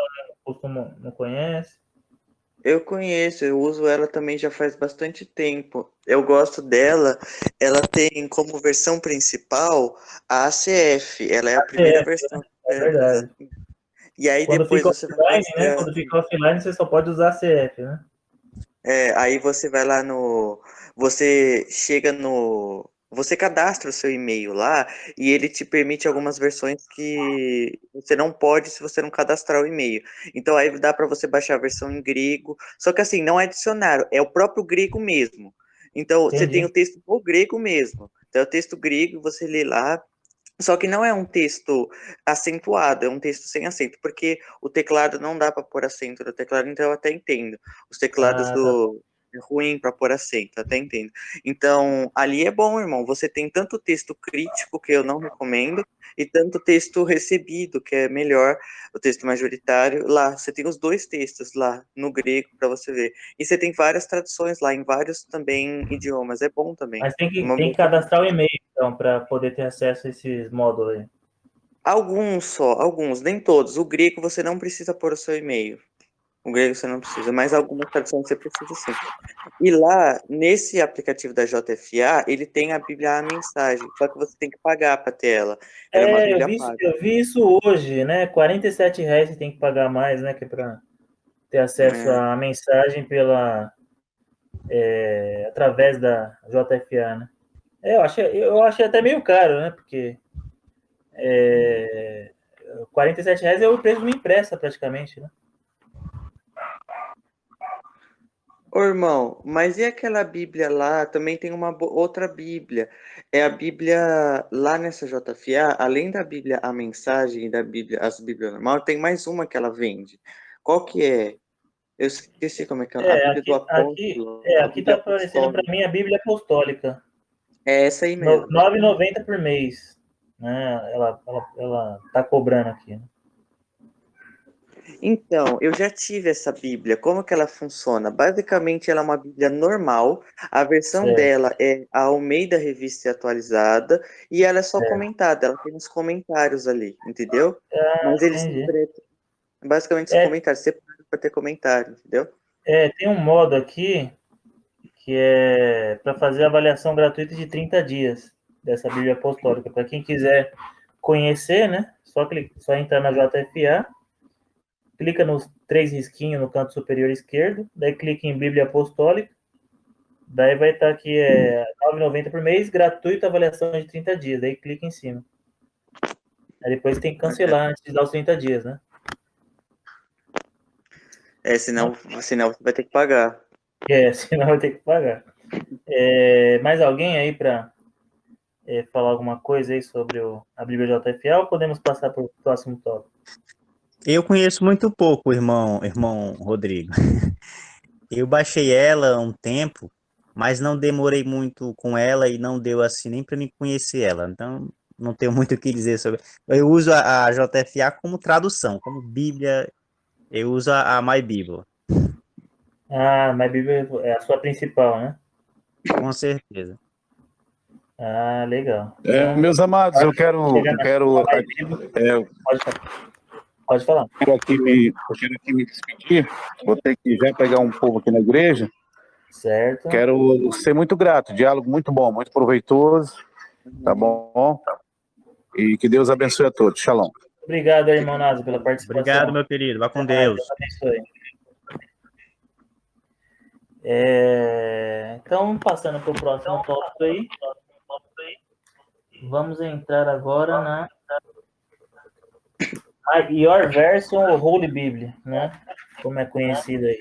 não conhecem? Eu conheço, eu uso ela também já faz bastante tempo. Eu gosto dela. Ela tem como versão principal a ACF. Ela é a primeira versão. É verdade. E aí Quando depois fica você offline, né? Quando fica offline, você só pode usar ACF, né? aí você vai lá você chega você cadastra o seu e-mail lá e ele te permite algumas versões que você não pode se você não cadastrar o e-mail. Então aí dá para você baixar a versão em grego, só que assim, não é dicionário, é o próprio grego mesmo. Então você tem o texto no grego mesmo. Então é o texto grego, você lê lá. Só que não é um texto acentuado, é um texto sem acento, porque o teclado não dá para pôr acento no teclado, então eu até entendo. Os teclados é ruim para pôr acento, até entendo. Então, ali é bom, irmão. Você tem tanto texto crítico, que eu não recomendo, e tanto texto recebido, que é melhor, o texto majoritário. Lá, você tem os dois textos lá, no grego, para você ver. E você tem várias traduções lá, em vários também idiomas. É bom também. Mas tem que cadastrar o e-mail, então, para poder ter acesso a esses módulos aí. Alguns, nem todos. O grego você não precisa pôr o seu e-mail. O grego você não precisa, mas algumas traduções você precisa sim. E lá, nesse aplicativo da JFA, ele tem a Bíblia à Mensagem, só que você tem que pagar para ter ela. Ela é uma Bíblia paga. Eu vi isso hoje, né? R$47 você tem que pagar mais, né? Que é para ter acesso à mensagem através da JFA, né? Eu achei até meio caro, né? Porque R$47 é o preço de uma impressa, praticamente, né? Ô, irmão, mas e aquela Bíblia lá? Também tem uma outra Bíblia. É a Bíblia lá nessa JFA, além da Bíblia a Mensagem e da Bíblia as Bíblias normal, tem mais uma que ela vende. Qual que é? Eu esqueci como é que é. A Bíblia do Apóstolo. Aqui tá aparecendo para mim a Bíblia Apostólica. É essa aí mesmo. R$9,90 por mês. Né? Ela tá cobrando aqui. Né? Então, eu já tive essa Bíblia. Como que ela funciona? Basicamente, ela é uma Bíblia normal. A versão dela é a Almeida Revista Atualizada e ela é só comentada. Ela tem uns comentários ali, entendeu? Mas eles basicamente são comentários. Você pode para ter comentário, entendeu? Tem um modo aqui que é para fazer avaliação gratuita de 30 dias dessa Bíblia Apostólica. Para quem quiser conhecer, né? Só entrar na JFA, clica nos 3 risquinhos no canto superior esquerdo, daí clica em Bíblia Apostólica, daí vai estar aqui R$9,90 por mês, gratuito, avaliação de 30 dias, daí clica em cima. Aí depois tem que cancelar antes de dar os 30 dias, né? Senão você vai ter que pagar. Senão vai ter que pagar. Mais alguém aí para falar alguma coisa aí sobre a Bíblia JFA ou podemos passar para o próximo tópico? Eu conheço muito pouco, irmão Rodrigo. Eu baixei ela há um tempo, mas não demorei muito com ela e não deu assim nem para me conhecer ela. Então, não tenho muito o que dizer sobre. Eu uso a JFA como tradução, como Bíblia. Eu uso a My Bible. Ah, My Bible é a sua principal, né? Com certeza. Ah, legal. Meus amados, eu quero Pode falar. Eu quero aqui me despedir. Vou ter que já pegar um povo aqui na igreja. Certo. Quero ser muito grato, diálogo muito bom, muito proveitoso, tá bom? E que Deus abençoe a todos. Shalom. Obrigado, irmão Nazo, pela participação. Obrigado, meu querido. Vá com Deus. Deus abençoe. Então, passando para o próximo tópico aí, vamos entrar agora na Your Version ou Holy Bible, né? Como é conhecido aí.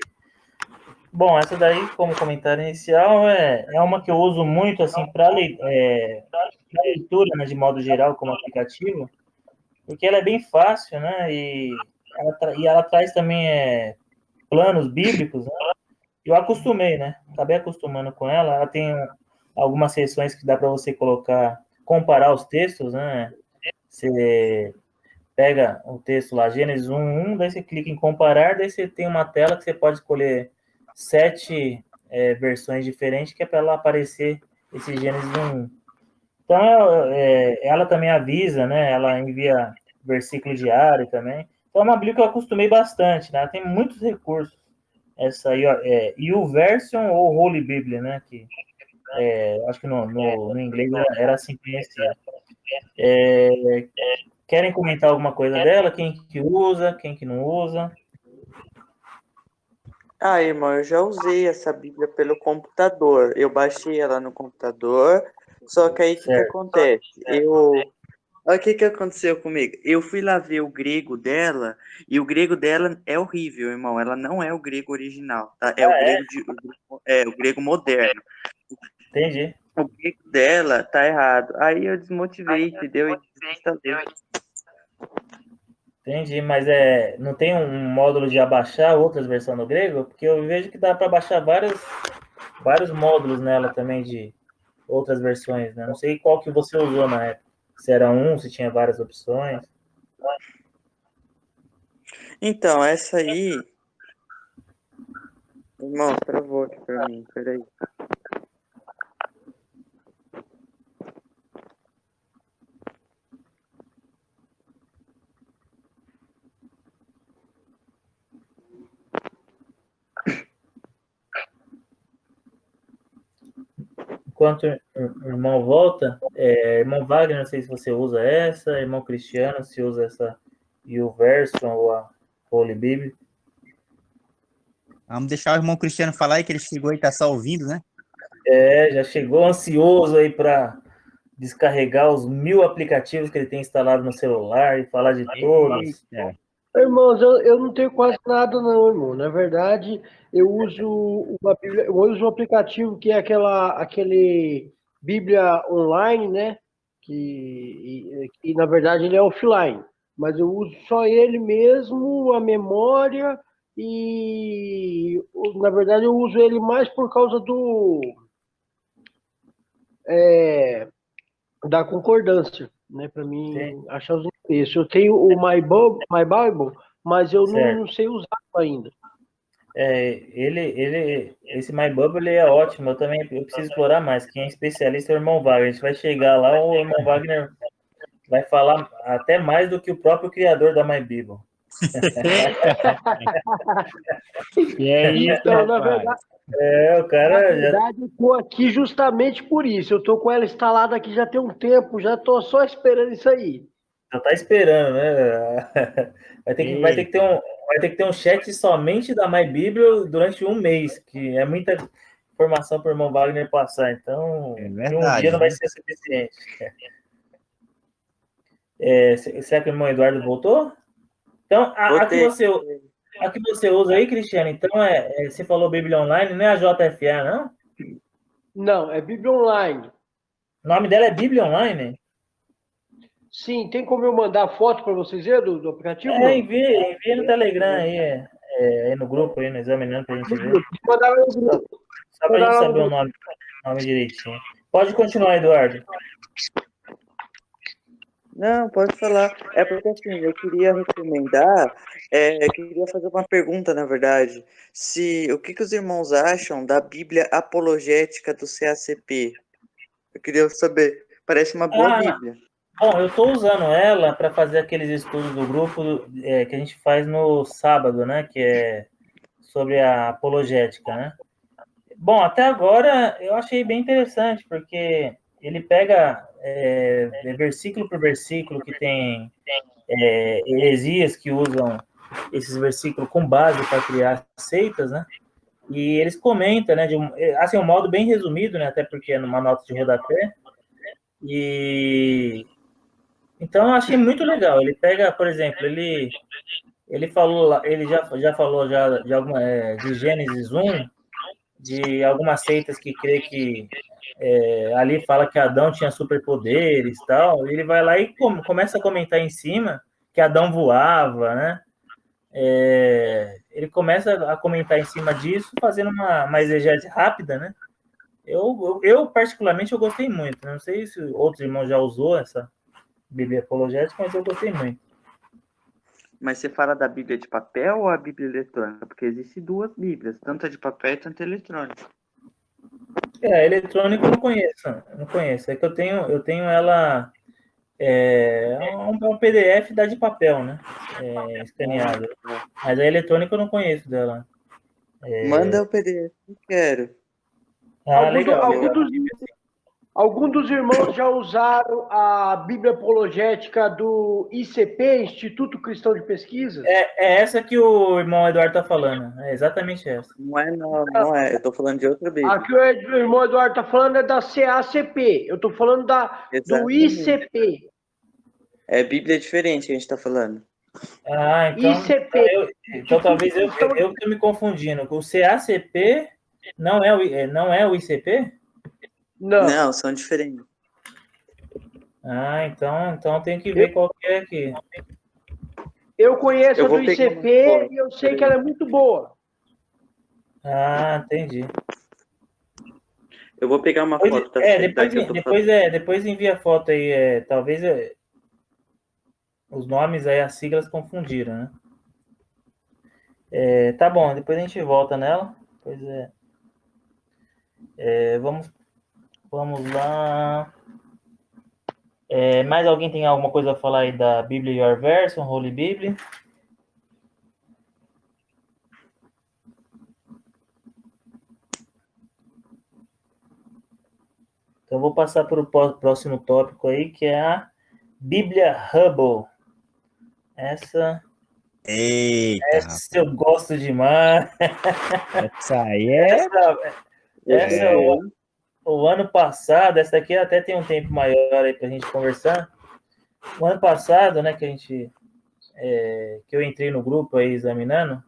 Bom, essa daí, como comentário inicial, é uma que eu uso muito assim para leitura, né, de modo geral, como aplicativo, porque ela é bem fácil, né? E ela traz também planos bíblicos, né? Eu acostumei, né? Acabei acostumando com ela. Ela tem algumas seções que dá para você comparar os textos, né? Você pega o texto lá, Gênesis 1:1, daí você clica em comparar, daí você tem uma tela que você pode escolher 7 versões diferentes, que é para ela aparecer esse Gênesis 1:1. Então, ela também avisa, né? Ela envia versículo diário também. Então, é uma Bíblia que eu acostumei bastante, né? Ela tem muitos recursos. Essa aí, YouVersion ou Holy Bible, né? Que acho que no inglês era assim conhecido. Querem comentar alguma coisa dela? Quem que usa, quem que não usa? Irmão, eu já usei essa Bíblia pelo computador. Eu baixei ela no computador, só que aí o que acontece? Olha o que aconteceu comigo. Eu fui lá ver o grego dela, e o grego dela é horrível, irmão. Ela não é o grego original, tá? O grego moderno. Entendi. O grego dela tá errado. Aí eu desmotivei, entendeu? E desinstalei. Entendi, mas não tem um módulo de abaixar outras versões do grego? Porque eu vejo que dá para baixar vários módulos nela também de outras versões, né? Não sei qual que você usou na época. Se era se tinha várias opções. Então, essa aí... Irmão, travou aqui pra mim, peraí. Enquanto o irmão volta, irmão Wagner, não sei se você usa essa, irmão Cristiano, se usa essa YouVersion ou a Holy Bible. Vamos deixar o irmão Cristiano falar aí, que ele chegou e está só ouvindo, né? Já chegou ansioso aí para descarregar os 1000 aplicativos que ele tem instalado no celular e falar de todos. Irmãos, eu não tenho quase nada não, irmão. Na verdade, eu uso um aplicativo que é aquele Bíblia Online, né? Que na verdade ele é offline, mas eu uso só ele mesmo, a memória, e na verdade eu uso ele mais por causa da concordância, né? Para mim achar os endereços. Eu tenho o My Bible, mas eu não sei usar ainda. Esse My Bible ele é ótimo. Eu preciso explorar mais. Quem é especialista é o irmão Wagner. A gente vai chegar lá, o irmão Wagner vai falar até mais do que o próprio criador da My Bible. E é isso, então, na verdade, o cara. Na verdade, eu tô aqui justamente por isso. Eu tô com ela instalada aqui já tem um tempo, já tô só esperando isso aí. Já tá esperando, né? Vai ter que ter um chat somente da My Bíblia durante um mês, que é muita informação para o irmão Wagner passar. Então, um dia não vai ser suficiente. Será que o irmão Eduardo voltou? Então, a que você usa aí, Cristiano, então você falou Bíblia Online, não é a JFA, não? Não, é Bíblia Online. O nome dela é Bíblia Online? Sim, tem como eu mandar foto para vocês verem do aplicativo? Envia no Telegram aí, no grupo aí, no Examinando, pra gente ver. Só pra gente saber o nome direitinho. Pode continuar, Eduardo. Não, pode falar. É porque assim, eu queria recomendar, eu queria fazer uma pergunta, na verdade. O que os irmãos acham da Bíblia Apologética do CACP? Eu queria saber. Parece uma boa Bíblia. Bom, eu estou usando ela para fazer aqueles estudos do grupo que a gente faz no sábado, né? Que é sobre a apologética, né? Bom, até agora eu achei bem interessante, porque ele pega versículo por versículo que tem heresias que usam esses versículos com base para criar seitas, né? E eles comentam, né, um modo bem resumido, né, até porque é numa nota de rodapé. E então eu achei muito legal. Ele pega, por exemplo, ele falou lá, ele já falou já de Gênesis 1, de algumas seitas que crê que ali fala que Adão tinha superpoderes e tal. Ele vai lá e começa a comentar em cima que Adão voava, né? Ele começa a comentar em cima disso, fazendo uma exegese rápida, né? Eu particularmente, eu gostei muito. Não sei se outros irmãos já usou essa Bíblia apologética, mas eu gostei muito. Mas você fala da Bíblia de papel ou a Bíblia eletrônica? Porque existem duas Bíblias, tanto a de papel quanto a eletrônica. Eletrônico eu não conheço. É que eu tenho ela um PDF da de papel, né? Escaneado. Mas a eletrônica eu não conheço dela. Manda o PDF, eu quero. Legal. Alguns dos irmãos já usaram a Bíblia apologética do ICP, Instituto Cristão de Pesquisa? É essa que o irmão Eduardo está falando. É exatamente essa. Não é. Eu estou falando de outra Bíblia. A que o irmão Eduardo está falando é da CACP. Eu estou falando do ICP. É Bíblia diferente que a gente está falando. Então, ICP. Então talvez eu estou me confundindo. O CACP não é o ICP? Não, são diferentes. Então tem que ver qual que é aqui. Eu conheço a do ICP e eu sei que ela é muito boa. Entendi. Eu vou pegar uma foto. Depois envia a foto aí. Talvez os nomes aí, as siglas confundiram, né? Tá bom, depois a gente volta nela. Pois vamos lá. Mais alguém tem alguma coisa a falar aí da Bíblia Your Version, Holy Bible? Então, eu vou passar para o próximo tópico aí, que é a Bíblia Hubble. Essa eu gosto demais. Essa aí é... O ano passado, essa aqui até tem um tempo maior aí para a gente conversar. O ano passado, né, que eu entrei no grupo aí examinando.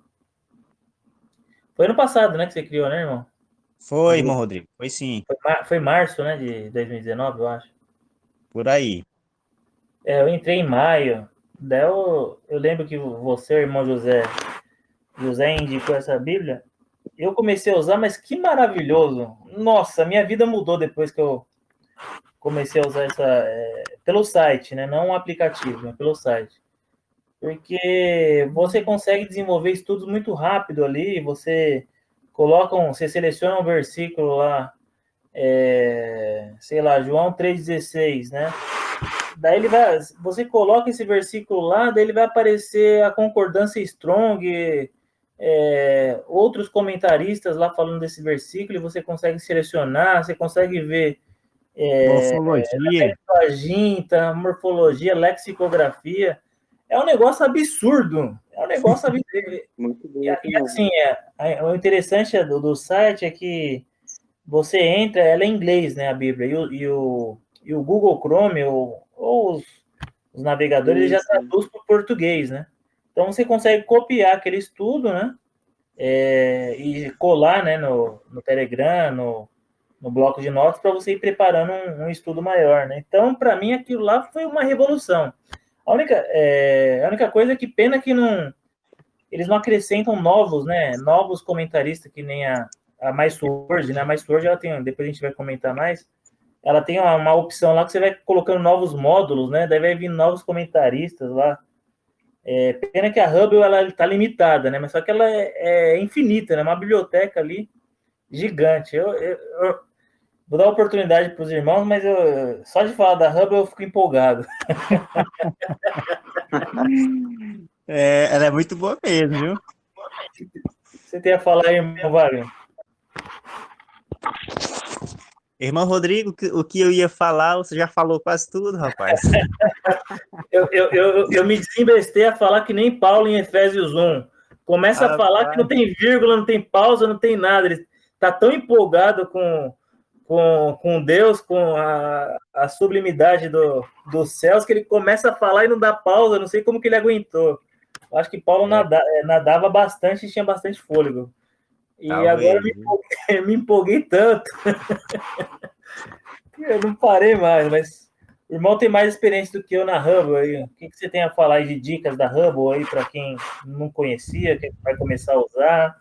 Foi ano passado, né, que você criou, né, irmão? Foi, irmão Rodrigo. Foi sim. Foi março, né, de 2019, eu acho. Por aí. Eu entrei em maio. Daí eu lembro que você, irmão José indicou essa Bíblia. Eu comecei a usar, mas que maravilhoso. Nossa, minha vida mudou depois que eu comecei a usar pelo site, né? Não um aplicativo, mas pelo site. Porque você consegue desenvolver estudos muito rápido ali, você seleciona um versículo lá, sei lá, João 3,16, né? Daí você coloca esse versículo lá, daí ele vai aparecer a concordância Strong, outros comentaristas lá falando desse versículo, e você consegue selecionar, você consegue ver morfologia, lexicografia. É um negócio absurdo. Muito bom. E assim, o interessante do site é que você entra, ela é em inglês, né, a Bíblia, e o Google Chrome ou os navegadores já traduz para o português, né? Então você consegue copiar aquele estudo, né? E colar, né, no Telegram, no bloco de notas, para você ir preparando um estudo maior, né? Então, para mim, aquilo lá foi uma revolução. A única coisa é que pena que eles não acrescentam novos comentaristas, que nem a MySword, né? A MySword, ela tem, depois a gente vai comentar mais, ela tem uma opção lá que você vai colocando novos módulos, né? Daí vai vir novos comentaristas lá. Pena que a Hubble, ela está limitada, né? Mas só que ela é infinita, né? Uma biblioteca ali gigante. Eu vou dar oportunidade para os irmãos, mas só de falar da Hubble eu fico empolgado. Ela é muito boa mesmo, viu? Você tem a falar aí, irmão Wagner? Irmão Rodrigo, o que eu ia falar, você já falou quase tudo, rapaz. Eu me desembestei a falar que nem Paulo em Efésios 1. Começa a falar que não tem vírgula, não tem pausa, não tem nada. Ele está tão empolgado com Deus, com a sublimidade dos céus, que ele começa a falar e não dá pausa. Não sei como que ele aguentou. Acho que Paulo nadava bastante e tinha bastante fôlego. E Talvez. Agora eu me empolguei tanto. Eu não parei mais, mas o irmão tem mais experiência do que eu na Hubble aí. O que você tem a falar aí de dicas da Hubble aí para quem não conhecia, quem vai começar a usar?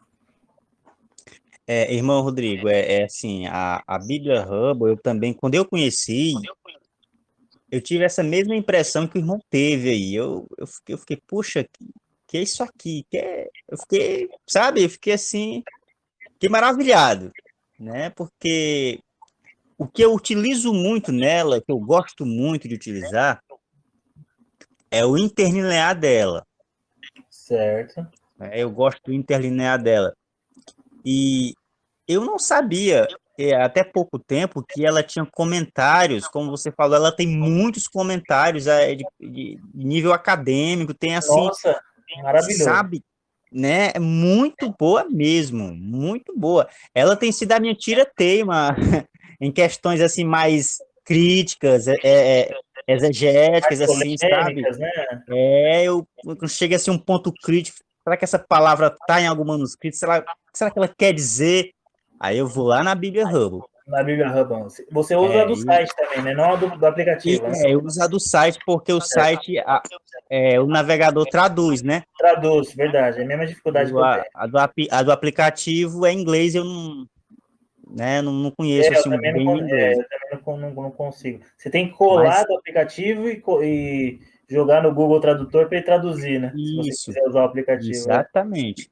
Irmão Rodrigo, assim, a Bíblia Hubble, eu também, quando eu conheci, eu tive essa mesma impressão que o irmão teve aí. Eu fiquei, puxa, que é isso aqui? Eu fiquei, sabe, eu fiquei assim, fiquei maravilhado, né? Porque o que eu utilizo muito nela, que eu gosto muito de utilizar, é o interlinear dela. Certo. Eu gosto do interlinear dela. E eu não sabia, até pouco tempo, que ela tinha comentários, como você falou, ela tem muitos comentários de nível acadêmico, tem assim, Nossa, maravilhoso. sabe, né? É muito boa mesmo, muito boa. Ela tem sido a minha tira-teima em questões assim mais críticas, exegéticas, assim, sabe? Né? Quando chega assim um ponto crítico, será que essa palavra está em algum manuscrito? Será que ela quer dizer? Aí eu vou lá na Bíblia Hubble. Na Bíblia Hubble. Você usa a do site também, né? Não a do aplicativo. Eu uso a do site porque o site, o navegador traduz, né? Traduz, verdade. É a mesma dificuldade que eu tenho. A do aplicativo é em inglês, eu não conheço assim, bem inglês. Eu também não consigo. Você tem que colar do aplicativo e jogar no Google Tradutor para ele traduzir, né? Isso, se você quiser usar o aplicativo. Exatamente.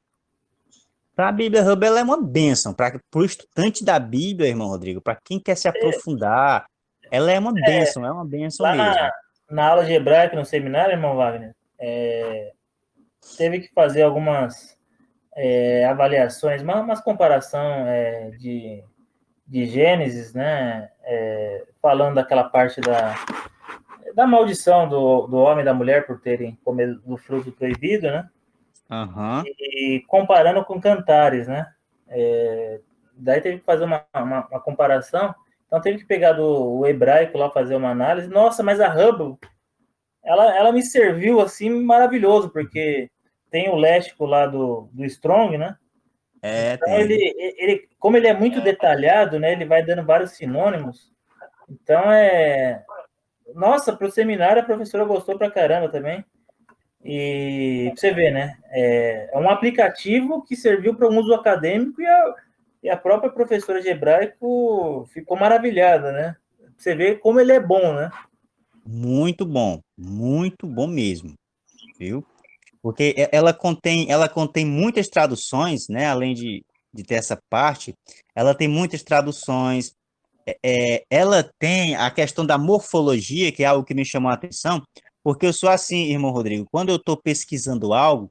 Para a Bíblia Hubble, ela é uma bênção. Para o estudante da Bíblia, irmão Rodrigo, para quem quer se aprofundar, ela é uma bênção, lá mesmo. Na aula de hebraico, no seminário, irmão Wagner, teve que fazer algumas avaliações, umas comparação de Gênesis, né? Falando daquela parte da maldição do homem e da mulher por terem comido do fruto proibido, né? Uhum. E comparando com Cantares, né? Daí teve que fazer uma comparação. Então teve que pegar o hebraico lá, fazer uma análise. Nossa, mas a Hubble, ela me serviu assim maravilhoso, porque tem o léxico lá do Strong, né? Então ele, como ele é muito detalhado, né? Ele vai dando vários sinônimos. Então nossa, para o seminário a professora gostou pra caramba também. E pra você ver, né? É um aplicativo que serviu para um uso acadêmico e a própria professora de hebraico ficou maravilhada, né? Pra você ver como ele é bom, né? Muito bom mesmo, viu? Porque ela contém muitas traduções, né? Além de ter essa parte, ela tem muitas traduções. Ela tem a questão da morfologia, que é algo que me chamou a atenção, porque eu sou assim, irmão Rodrigo, quando eu estou pesquisando algo,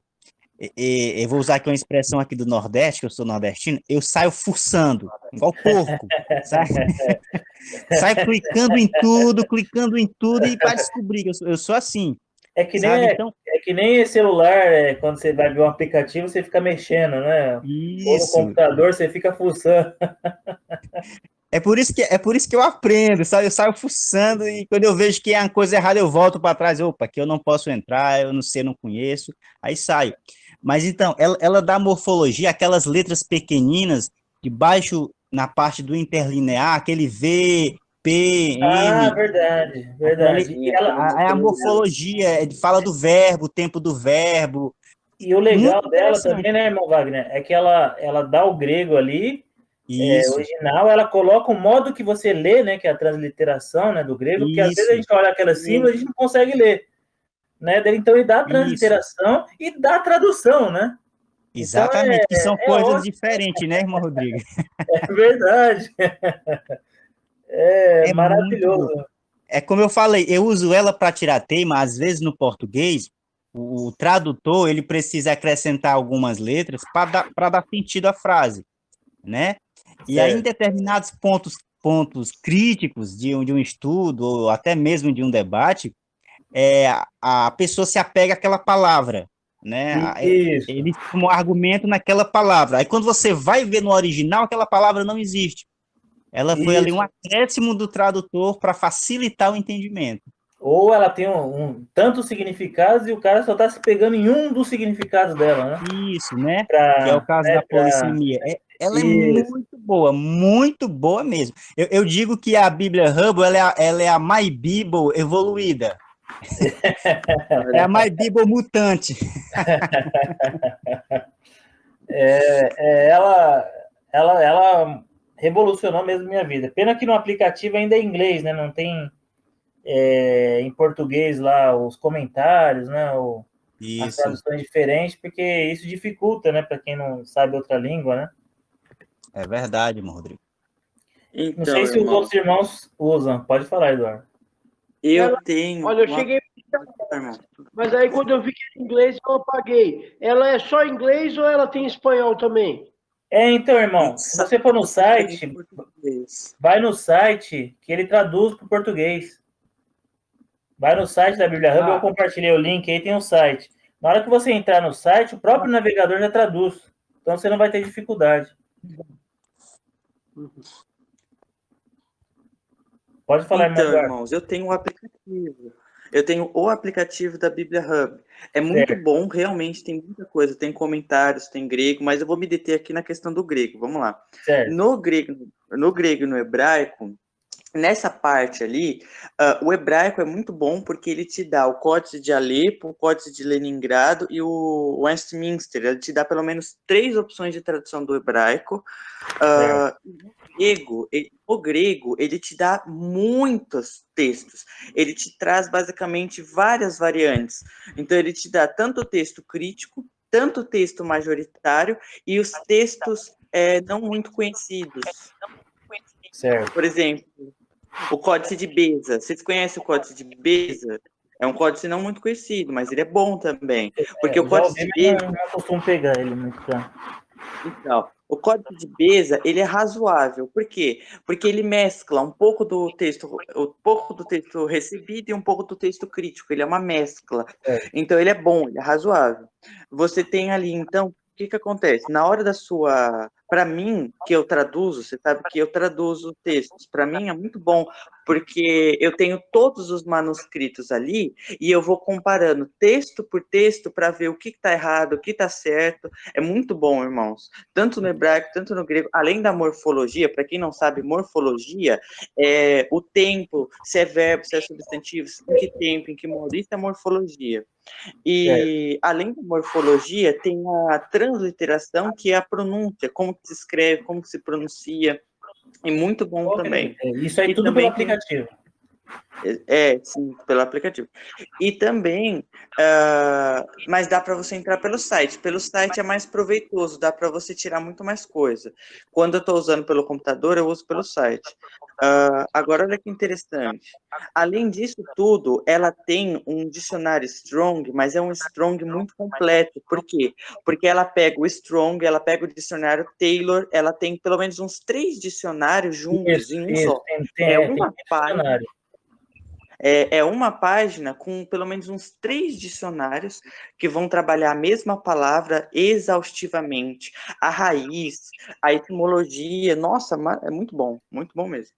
eu vou usar aqui uma expressão aqui do Nordeste, que eu sou nordestino, eu saio fuçando, igual porco, sabe? Saio clicando em tudo e para descobrir, eu sou assim. É que nem celular, quando você vai ver um aplicativo, você fica mexendo, né? Isso. Ou no computador, você fica fuçando. É por isso que eu aprendo, sabe? Eu saio fuçando e quando eu vejo que é uma coisa errada, eu volto para trás. Opa, aqui eu não posso entrar, eu não sei, não conheço. Aí saio. Mas então, ela dá morfologia, aquelas letras pequeninas, de baixo, na parte do interlinear, aquele V, P, M. Ah, verdade. A morfologia, fala do verbo, o tempo do verbo. E o legal dela também, né, irmão Wagner, é que ela dá o grego ali, original, ela coloca o modo que você lê, né, que é a transliteração, né, do grego, porque às vezes a gente olha aquela símbolo e a gente não consegue ler, né, então ele dá a transliteração e dá a tradução, né. Exatamente, que são coisas diferentes, né, irmão Rodrigo? É verdade. É maravilhoso. É como eu falei, eu uso ela para tirar tema, às vezes no português, o tradutor, ele precisa acrescentar algumas letras para dar sentido à frase, né? E aí, em Certo. determinados pontos críticos de um estudo, ou até mesmo de um debate, a pessoa se apega àquela palavra, né? Isso. Ele toma um argumento naquela palavra. Aí, quando você vai ver no original, aquela palavra não existe. Ela foi ali um Isso. acréscimo do tradutor para facilitar o entendimento. Ou ela tem tantos significados e o cara só está se pegando em um dos significados dela, né? Isso, né? Que é o Pra, caso né, da polissemia. Ela é Isso. muito boa mesmo. Eu digo que a Bíblia Hubble ela é a My Bible evoluída. É a My Bible mutante. Ela revolucionou mesmo minha vida. Pena que no aplicativo ainda é inglês, né? Não tem em português lá os comentários, né? As Isso, traduções diferentes, porque isso dificulta, né? Para quem não sabe outra língua, né? é verdade, irmão Rodrigo. Não sei Então, se os irmão, outros irmãos usam. Pode falar, Eduardo. eu tenho Olha, eu uma... cheguei, Irmão, mas aí quando eu vi que era inglês, eu apaguei. Ela é só inglês ou ela tem espanhol também? Então, irmão, se você for no site, português. vai no site que ele traduz para o português. Vai no site da Bíblia Hub, eu compartilhei o link, aí tem um site. Na hora que você entrar no site, o próprio navegador já traduz. Então você não vai ter dificuldade. Pode falar, irmão Então, Eduardo. irmãos, eu tenho um aplicativo. Eu tenho o aplicativo da Bíblia Hub. É muito Certo. bom, realmente tem muita coisa. Tem comentários, tem grego, mas eu vou me deter aqui na questão do grego. Vamos lá. Certo. No grego e no hebraico, nessa parte ali, o hebraico é muito bom porque ele te dá o Códice de Alepo, o Códice de Leningrado e o Westminster. Ele te dá pelo menos 3 opções de tradução do hebraico. O grego, ele te dá muitos textos. Ele te traz basicamente várias variantes. Então, ele te dá tanto texto crítico, tanto texto majoritário e os textos não muito conhecidos. Certo. Por exemplo, o Códice de Beza. Vocês conhecem o Códice de Beza? É um códice não muito conhecido, mas ele é bom também. Porque o Códice de Beza... Não costumo pegar ele muito claro. Então, o Códice de Beza, ele é razoável. Por quê? Porque ele mescla um pouco do texto recebido e um pouco do texto crítico. Ele é uma mescla. Então, ele é bom, ele é razoável. Você tem ali, então, o que acontece? Na hora da sua... Para mim, que eu traduzo, você sabe que eu traduzo textos. Para mim é muito bom, porque eu tenho todos os manuscritos ali e eu vou comparando texto por texto para ver o que está errado, o que está certo. É muito bom, irmãos. Tanto no hebraico, tanto no grego. Além da morfologia, para quem não sabe, morfologia é o tempo, se é verbo, se é substantivo, em que tempo, em que modo. Isso é morfologia. E, além da morfologia, tem a transliteração, que é a pronúncia, como que se escreve, como que se pronuncia, e muito bom também. Isso aí E tudo também pelo aplicativo. Sim, pelo aplicativo. E também, mas dá para você entrar pelo site. Pelo site é mais proveitoso, dá para você tirar muito mais coisa. Quando eu estou usando pelo computador, eu uso pelo site. Agora, olha que interessante. Além disso tudo, ela tem um dicionário Strong, mas é um Strong muito completo. Por quê? Porque ela pega o Strong, ela pega o dicionário Taylor, ela tem pelo menos uns 3 dicionários juntos em um só. É uma página com pelo menos uns 3 dicionários que vão trabalhar a mesma palavra exaustivamente. A raiz, a etimologia. Nossa, é muito bom mesmo.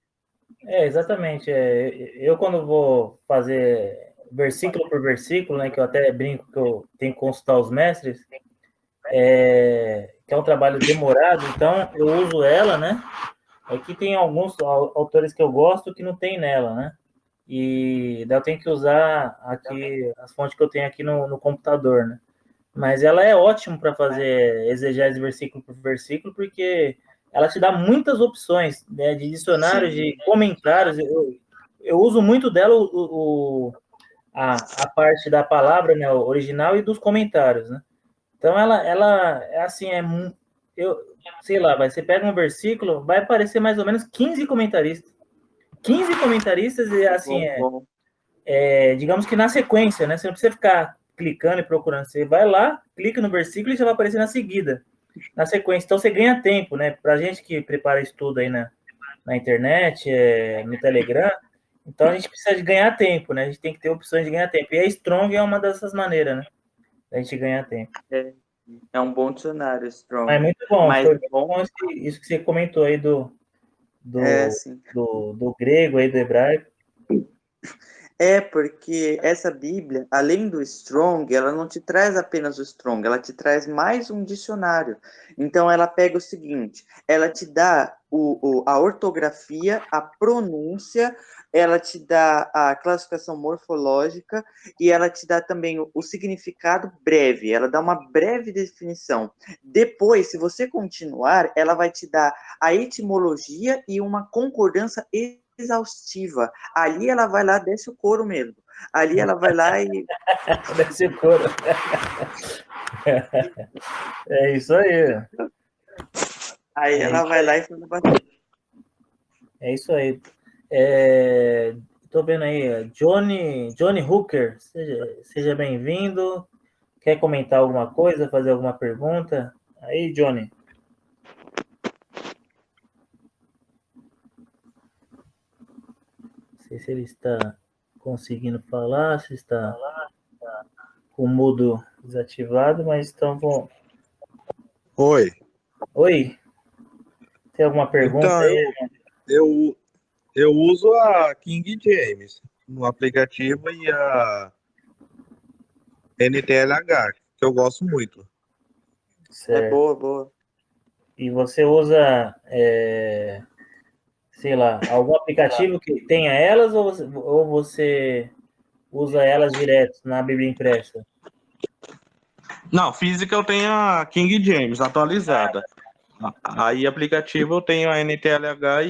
Exatamente. Eu, quando vou fazer versículo por versículo, né, que eu até brinco que eu tenho que consultar os mestres, que é um trabalho demorado, então eu uso ela, né? Aqui tem alguns autores que eu gosto que não tem nela, né? E daí eu tenho que usar aqui as fontes que eu tenho aqui no computador, né? Mas ela é ótima para fazer exegese versículo por versículo, porque ela te dá muitas opções, né, de dicionários, de comentários. Eu uso muito dela a parte da palavra, né, original, e dos comentários, né? Então ela é assim, sei lá, você pega um versículo, vai aparecer mais ou menos 15 comentaristas. 15 comentaristas e assim, digamos que na sequência, né? Você não precisa ficar clicando e procurando. Você vai lá, clica no versículo e já vai aparecer na seguida. na sequência. Então, você ganha tempo, né? Para a gente que prepara estudo aí na internet, no Telegram, então a gente precisa de ganhar tempo, né? A gente tem que ter opções de ganhar tempo. E a Strong é uma dessas maneiras, né? A gente ganhar tempo. É um bom dicionário, Strong. Mas é muito bom. Mas Foi muito bom isso que você comentou aí do sim. do grego aí, do hebraico. Porque essa Bíblia, além do Strong, ela não te traz apenas o Strong, ela te traz mais um dicionário. Então, ela pega o seguinte, ela te dá a ortografia, a pronúncia, ela te dá a classificação morfológica e ela te dá também o significado breve, ela dá uma breve definição. Depois, se você continuar, ela vai te dar a etimologia e uma concordância exaustiva. Ali ela vai lá, desce o couro mesmo. Ali ela vai lá e... Desce o couro. É isso aí. Aí ela vai lá e faz bastante. É isso aí. Tô vendo aí, Johnny Hooker, seja bem-vindo. Quer comentar alguma coisa, fazer alguma pergunta? Aí, Johnny. Não sei se ele está conseguindo falar, se está com o mudo desativado, mas então vou... Oi. Oi. Tem alguma pergunta Então, aí? eu uso a King James no aplicativo e a NTLH, que eu gosto muito. Certo. Boa. E você usa, sei lá, algum aplicativo que tenha elas ou você usa elas direto na Bíblia impressa? Não, física eu tenho a King James atualizada. Aí aplicativo eu tenho a NTLH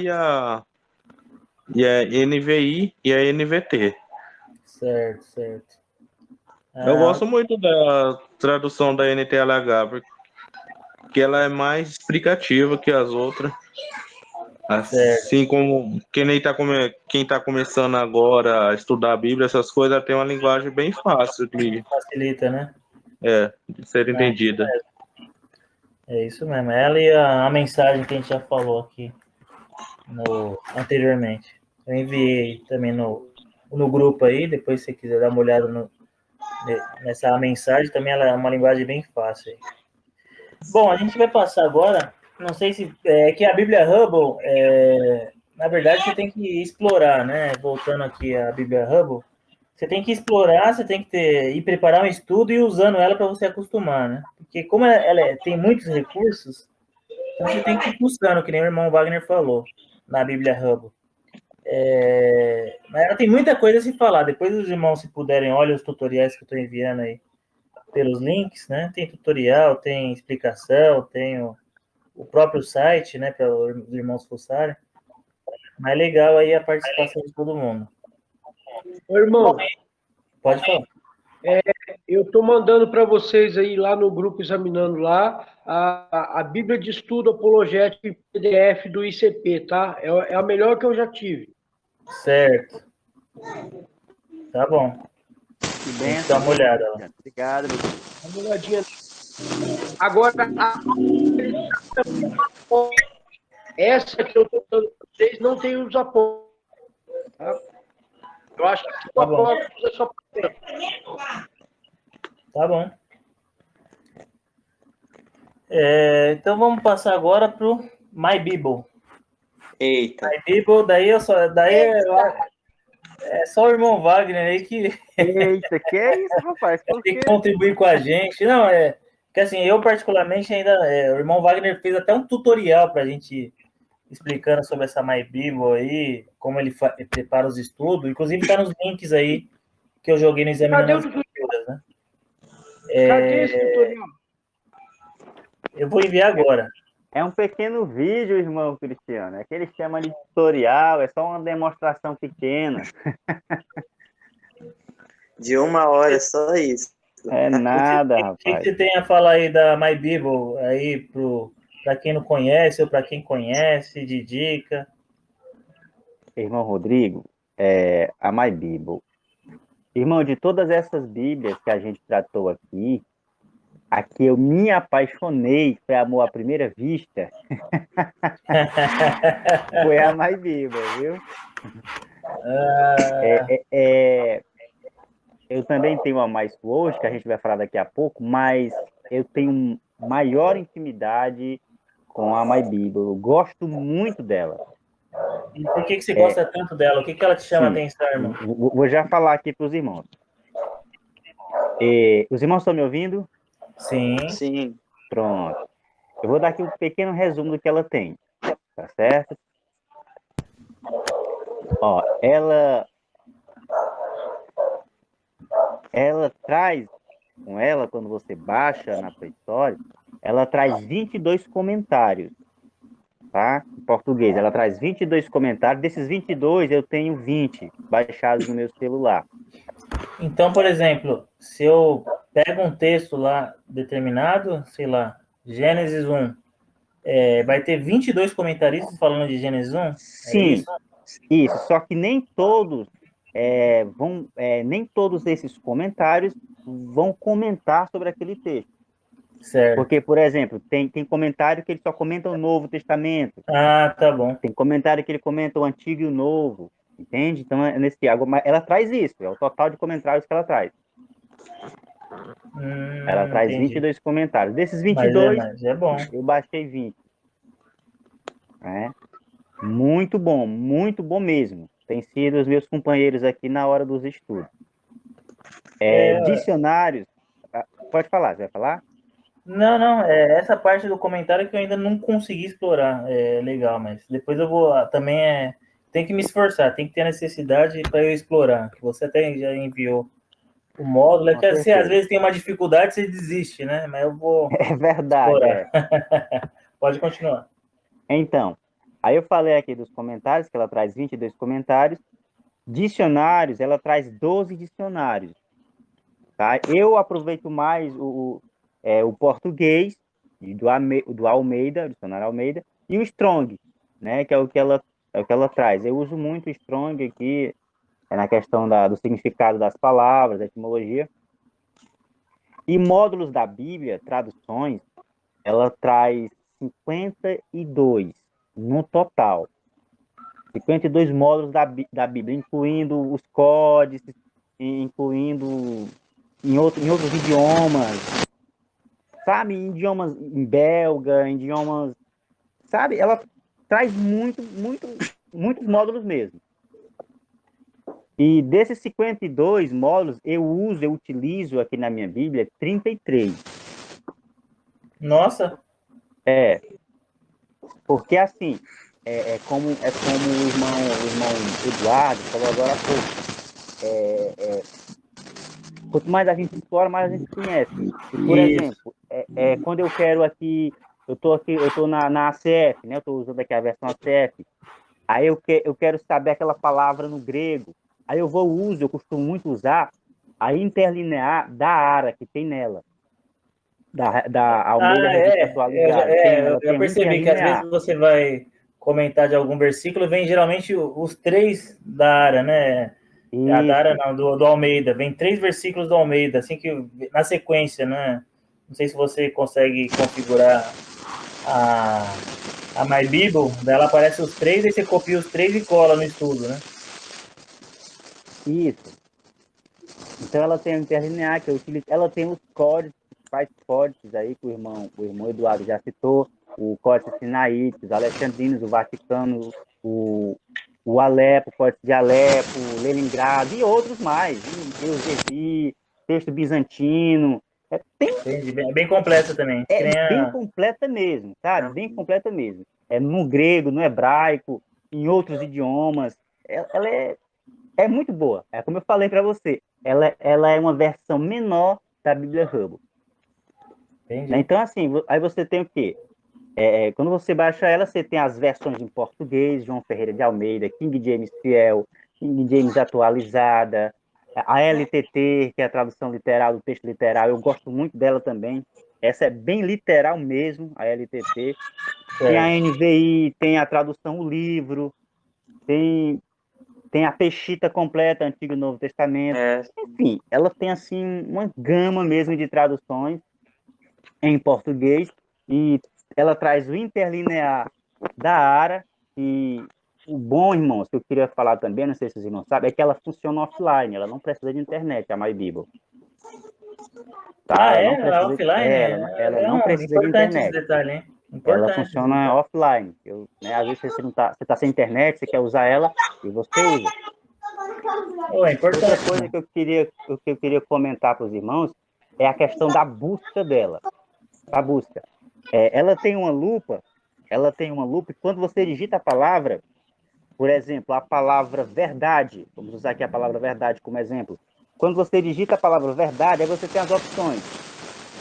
e a NVI e a NVT. Certo. Eu gosto muito da tradução da NTLH, porque ela é mais explicativa que as outras. Assim como quem tá começando agora a estudar a Bíblia, essas coisas, tem uma linguagem bem fácil Facilita, né? de ser entendida. É isso mesmo. Ela e a mensagem que a gente já falou aqui anteriormente. Eu enviei também no grupo aí, depois se você quiser dar uma olhada nessa mensagem, também ela é uma linguagem bem fácil aí. Bom, a gente vai passar agora, não sei se... que a Bíblia Hubble, na verdade, você tem que explorar, né? Voltando aqui à Bíblia Hubble, você tem que explorar, você tem que ir preparar um estudo e usando ela para você acostumar, né? Porque como ela tem muitos recursos, então você tem que ir buscando, que nem o irmão Wagner falou, na Bíblia Hubble. Mas ela tem muita coisa a se falar. Depois os irmãos, se puderem, olhem os tutoriais que eu estou enviando aí pelos links, né? Tem tutorial, tem explicação, tem o próprio site, né? Para os irmãos fuçarem. Mas legal aí a participação de todo mundo. Ô, irmão, pode falar. Eu estou mandando para vocês aí lá no grupo Examinando lá a Bíblia de Estudo Apologético PDF do ICP, tá? É a melhor que eu já tive. Certo. Tá bom. Que bem. Dá uma olhada lá. Obrigado. Dá uma olhadinha. Agora, essa que eu estou dando para vocês não tem os apoios. Tá? Eu acho que o apoio é só para... Tá bom. Então vamos passar agora para o My Bible. Eita. My Bible, é só o irmão Wagner aí que... Eita, que é isso, rapaz? Tem que contribuir com a gente. Não, porque assim, eu particularmente ainda... o irmão Wagner fez até um tutorial para a gente explicando sobre essa My Bible aí, como ele prepara os estudos. Inclusive tá nos links aí que eu joguei no Examinando as Escrituras, né? Cadê esse tutorial? Eu vou enviar agora. É um pequeno vídeo, irmão Cristiano. É que eles chamam de tutorial, é só uma demonstração pequena. De 1 hora, só isso. É nada, rapaz. O que você tem a falar aí da My Bible, aí para quem não conhece ou para quem conhece, de dica? Irmão Rodrigo, a My Bible. Irmão, de todas essas Bíblias que a gente tratou aqui, A que eu me apaixonei, foi amor à primeira vista, foi a My Bíblia, viu? Eu também tenho a mais hoje, que a gente vai falar daqui a pouco, mas eu tenho maior intimidade com a My Bíblia. Eu gosto muito dela. E por que você gosta tanto dela? O que ela te chama a Sim, atenção, irmão? vou já falar aqui para os irmãos. Os irmãos estão me ouvindo? Sim. Sim. Pronto. Eu vou dar aqui um pequeno resumo do que ela tem, tá certo? Ó, ela traz com ela, quando você baixa na Play Store, ela traz 22 comentários, tá? Em português, ela traz 22 comentários. Desses 22, eu tenho 20 baixados no meu celular. Então, por exemplo, se eu pego um texto lá determinado, sei lá, Gênesis 1, vai ter 22 comentaristas falando de Gênesis 1? Sim, isso. Só que nem todos nem todos esses comentários vão comentar sobre aquele texto. Certo. Porque, por exemplo, tem comentário que ele só comenta o Novo Testamento. Ah, tá bom. Tem comentário que ele comenta o Antigo e o Novo. Entende? Então, nesse Tiago, ela traz isso. É o total de comentários que ela traz. Ela traz Entendi. 22 comentários. Desses 22, mas é bom. eu baixei 20. Muito bom mesmo. Tem sido os meus companheiros aqui na hora dos estudos. Dicionários. Pode falar, você vai falar? Não, essa parte do comentário que eu ainda não consegui explorar. É legal, mas depois eu vou também. Tem que me esforçar, tem que ter a necessidade para eu explorar. Que você até já enviou o módulo. É que você às vezes tem uma dificuldade, você desiste, né? Mas eu vou. É verdade. Pode continuar. Então, aí eu falei aqui dos comentários, que ela traz 22 comentários. Dicionários, ela traz 12 dicionários. Tá? Eu aproveito mais o português, do Almeida, o dicionário Almeida, e o Strong, né? Que é o que ela traz. Eu uso muito o Strong aqui, na questão do significado das palavras, da etimologia. E módulos da Bíblia, traduções, ela traz 52 no total. 52 módulos da Bíblia, incluindo os códices, incluindo em outros idiomas, sabe? Em idiomas em belga, em idiomas, sabe? Ela traz muitos módulos mesmo. E desses 52 módulos, eu utilizo aqui na minha Bíblia 33. Nossa! Porque assim, como o irmão Eduardo falou agora há pouco, quanto mais a gente explora, mais a gente conhece. Por exemplo, quando eu quero aqui, eu tô na ACF, né? Eu estou usando aqui a versão ACF. Aí eu quero saber aquela palavra no grego. Aí eu costumo muito usar a interlinear da ARA que tem nela. Da Almeida Revista Atualizada. Eu percebi que às vezes você vai comentar de algum versículo, vem geralmente os 3 da ARA, né? Isso. A da ARA não, do Almeida. Vem 3 versículos do Almeida, assim que na sequência, né? Não sei se você consegue configurar a My Bible, dela aparece os 3, aí você copia os 3 e cola no estudo, né? Isso. Então ela tem a interlinear que eu utilizo, ela tem os códigos, principais códices aí que o irmão Eduardo já citou, o Códice Sinaíta, os Alexandrinos, o Vaticano, o Alepo, o Códice de Alepo, Leningrado e outros mais, Eusebi, texto bizantino. Entendi. Bem completa também. Bem completa mesmo, sabe? Bem completa mesmo. No grego, no hebraico, em outros idiomas. Ela é muito boa. É como eu falei para você. Ela é uma versão menor da Bíblia Hubble. Entendi. Então, assim, aí você tem o quê? Quando você baixa ela, você tem as versões em português, João Ferreira de Almeida, King James Fiel, King James atualizada, a LTT, que é a tradução literal do texto literal, eu gosto muito dela também. Essa é bem literal mesmo, a LTT. Tem a NVI, tem a tradução, o livro, tem a Peshita completa, Antigo e Novo Testamento. Enfim, ela tem assim uma gama mesmo de traduções. em português, e ela traz o interlinear da ARA, e o bom, irmãos, que eu queria falar também, não sei se vocês não sabem, é que ela funciona offline, ela não precisa de internet, a MyBible. Tá? Ah, Ela não é? precisa, Offline? ela não precisa de Importante esse internet. detalhe, hein? Ela Importante esse funciona detalhe. offline. Às vezes você tá sem internet, você quer usar ela e você usa. Oh, é importante. Outra coisa que eu queria comentar para os irmãos é a questão da busca dela. A busca. Ela tem uma lupa, e quando você digita a palavra, por exemplo, a palavra verdade, vamos usar aqui a palavra verdade como exemplo. Quando você digita a palavra verdade, aí você tem as opções.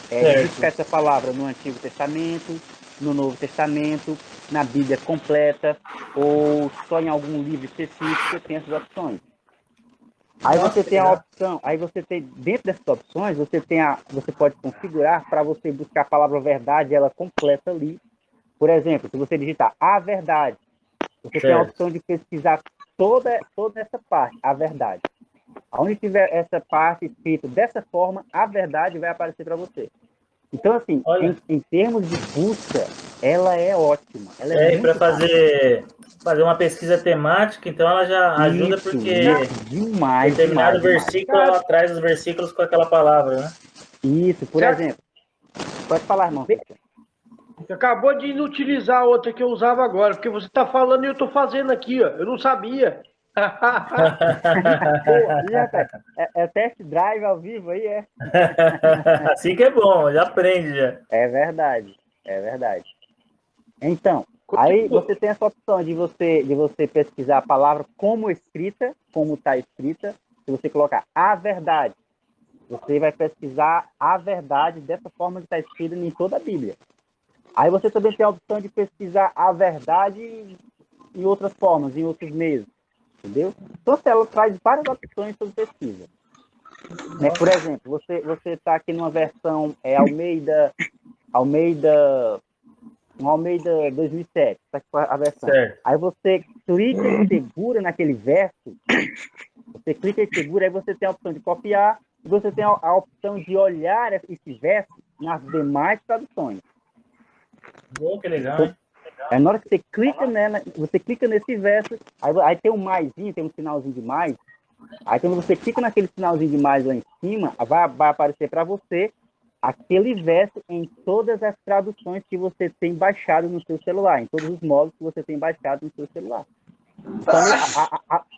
Digita essa palavra no Antigo Testamento, no Novo Testamento, na Bíblia completa, ou só em algum livro específico, você tem essas opções. Aí você tem a opção, dentro dessas opções, você pode configurar para você buscar a palavra verdade, ela completa ali. Por exemplo, se você digitar a verdade, você tem a opção de pesquisar toda essa parte, a verdade. Onde tiver essa parte escrita dessa forma, a verdade vai aparecer para você. Então, assim, em termos de busca, ela é ótima. Ela é para fazer uma pesquisa temática, então ela já ajuda, isso, porque demais, determinado versículo, ela traz os versículos com aquela palavra, né? Isso, por exemplo. Pode falar, irmão. Você acabou de inutilizar a outra que eu usava agora, porque você está falando e eu estou fazendo aqui, ó. Eu não sabia. É test drive ao vivo aí, é? Assim que é bom, já aprende já. É verdade. Então, aí você tem essa opção de você pesquisar a palavra como escrita, como está escrita. Se você colocar a verdade, você vai pesquisar a verdade dessa forma que está escrita em toda a Bíblia. Aí você também tem a opção de pesquisar a verdade em outras formas, em outros meios, entendeu? Então, ela traz várias opções sobre pesquisa. Por exemplo, você está aqui numa versão Almeida 2007, tá aqui a versão. Certo. Aí você clica e segura naquele verso, aí você tem a opção de copiar, e você tem a opção de olhar esse verso nas demais traduções. Que legal, hein? Na hora que você clica nela, você clica nesse verso, aí tem um maisinho, tem um sinalzinho de mais. Aí quando você clica naquele sinalzinho de mais lá em cima, vai aparecer para você aquele verso em todas as traduções que você tem baixado no seu celular, em todos os módulos que você tem baixado no seu celular. Então,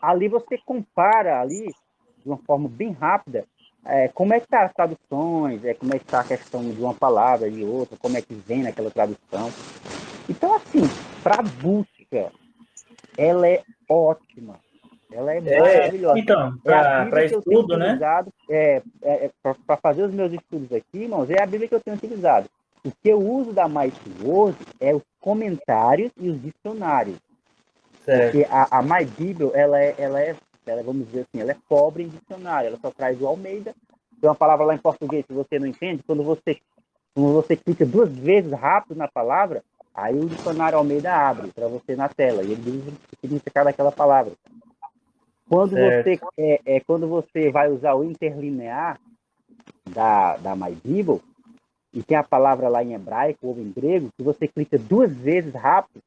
ali você compara ali, de uma forma bem rápida, como é que tá as traduções, como é que tá a questão de uma palavra e de outra, como é que vem naquela tradução. Então, assim, para busca, ela é ótima. Ela é maravilhosa. Então, para estudo, né? Para fazer os meus estudos aqui, irmãos, é a Bíblia que eu tenho utilizado. O que eu uso da MyWord é os comentários e os dicionários. Certo. Porque a MyBible, ela vamos dizer assim, ela é pobre em dicionário. Ela só traz o Almeida. Tem uma palavra lá em português que você não entende. Quando você clica 2 vezes rápido na palavra, aí o dicionário Almeida abre para você na tela. E ele diz o significado daquela palavra. Quando você vai usar o interlinear da MyBible, e tem a palavra lá em hebraico ou em grego, se você clica 2 vezes rápido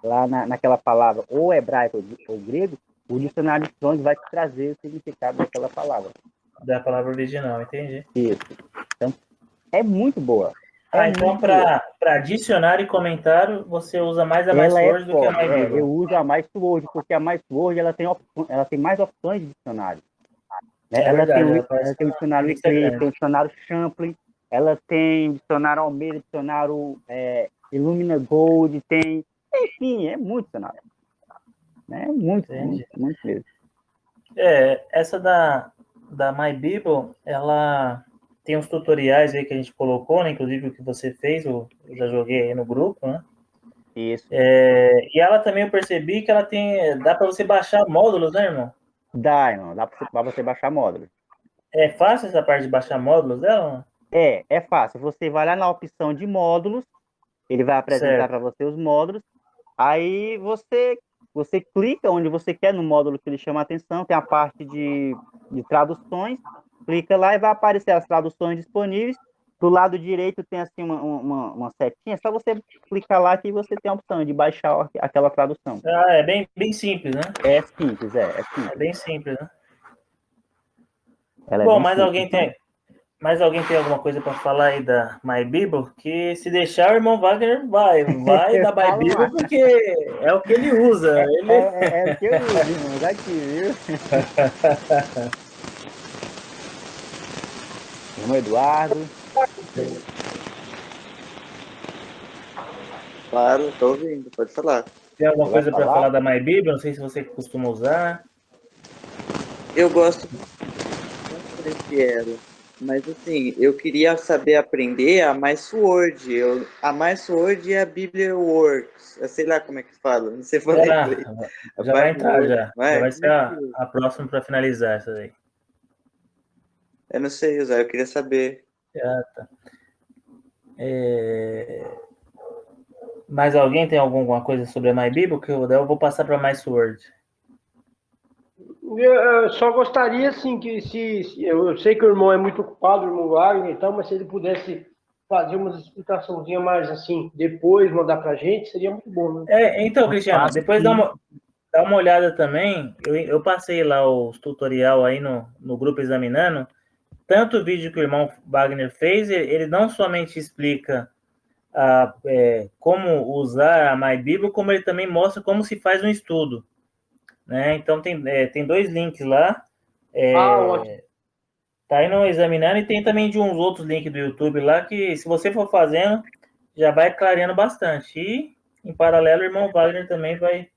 lá naquela palavra, ou hebraico ou grego, o dicionário de Strong vai te trazer o significado daquela palavra. Da palavra original, entendi. Isso. Então, é muito boa. Então, para dicionário e comentário, você usa mais a MyWord do que a MyBible? Eu uso a MyWord, porque a MyWord ela tem mais opções de dicionário. Ela tem o dicionário Eclipse, tem o dicionário Champlin, ela tem o dicionário Almeida, dicionário Illumina Gold, enfim, é muito dicionário. Muito mesmo. Essa da MyBible, ela tem uns tutoriais aí que a gente colocou, né? Inclusive o que você fez, eu já joguei aí no grupo, né? Isso. E ela também eu percebi que ela dá para você baixar módulos, né, irmão? Dá, irmão. Dá para você baixar módulos. É fácil essa parte de baixar módulos dela? É fácil. Você vai lá na opção de módulos, ele vai apresentar para você os módulos, aí você clica onde você quer no módulo que ele chama a atenção, tem a parte de traduções, clica lá e vai aparecer as traduções disponíveis, do lado direito tem assim uma setinha, é só você clicar lá que você tem a opção de baixar aquela tradução. Ah, é bem simples, né? É simples, é simples. É bem simples, né? Ela é Bom, bem mais simples. mais alguém tem alguma coisa para falar aí da My Bible? Que se deixar, o irmão Wagner vai da My Fala Bible lá. porque é o que ele usa. É o que eu uso, irmãos, aqui, viu? Irmão Eduardo. Claro, tô ouvindo, pode falar. Tem alguma Você vai coisa para falar? falar da My Bible? Não sei se você costuma usar. Eu gosto bastante dela, mas assim, eu queria saber aprender a MySword. A MySword é a Bíblia Works. Eu sei lá como é que fala, não sei falar inglês. Já vai entrar, já. Já Vai? vai ser a próxima para finalizar essa daí. Eu não sei usar, eu queria saber. Ah, tá. Mais alguém tem alguma coisa sobre a My Bible? Que eu vou passar para MySword. Eu só gostaria, assim, que eu sei que o irmão é muito ocupado, o irmão Wagner e tal, mas se ele pudesse fazer umas explicaçãozinhas mais, assim, depois mandar pra gente, seria muito bom, né? Então, Cristiano, depois dá uma olhada também. Eu passei lá os tutorial aí no grupo examinando. Tanto o vídeo que o irmão Wagner fez, ele não somente explica como usar a My Bible, como ele também mostra como se faz um estudo. Né? Então, tem 2 links lá. Ótimo. Tá indo examinando e tem também de uns outros links do YouTube lá que, se você for fazendo, já vai clareando bastante. E, em paralelo, o irmão Wagner também vai,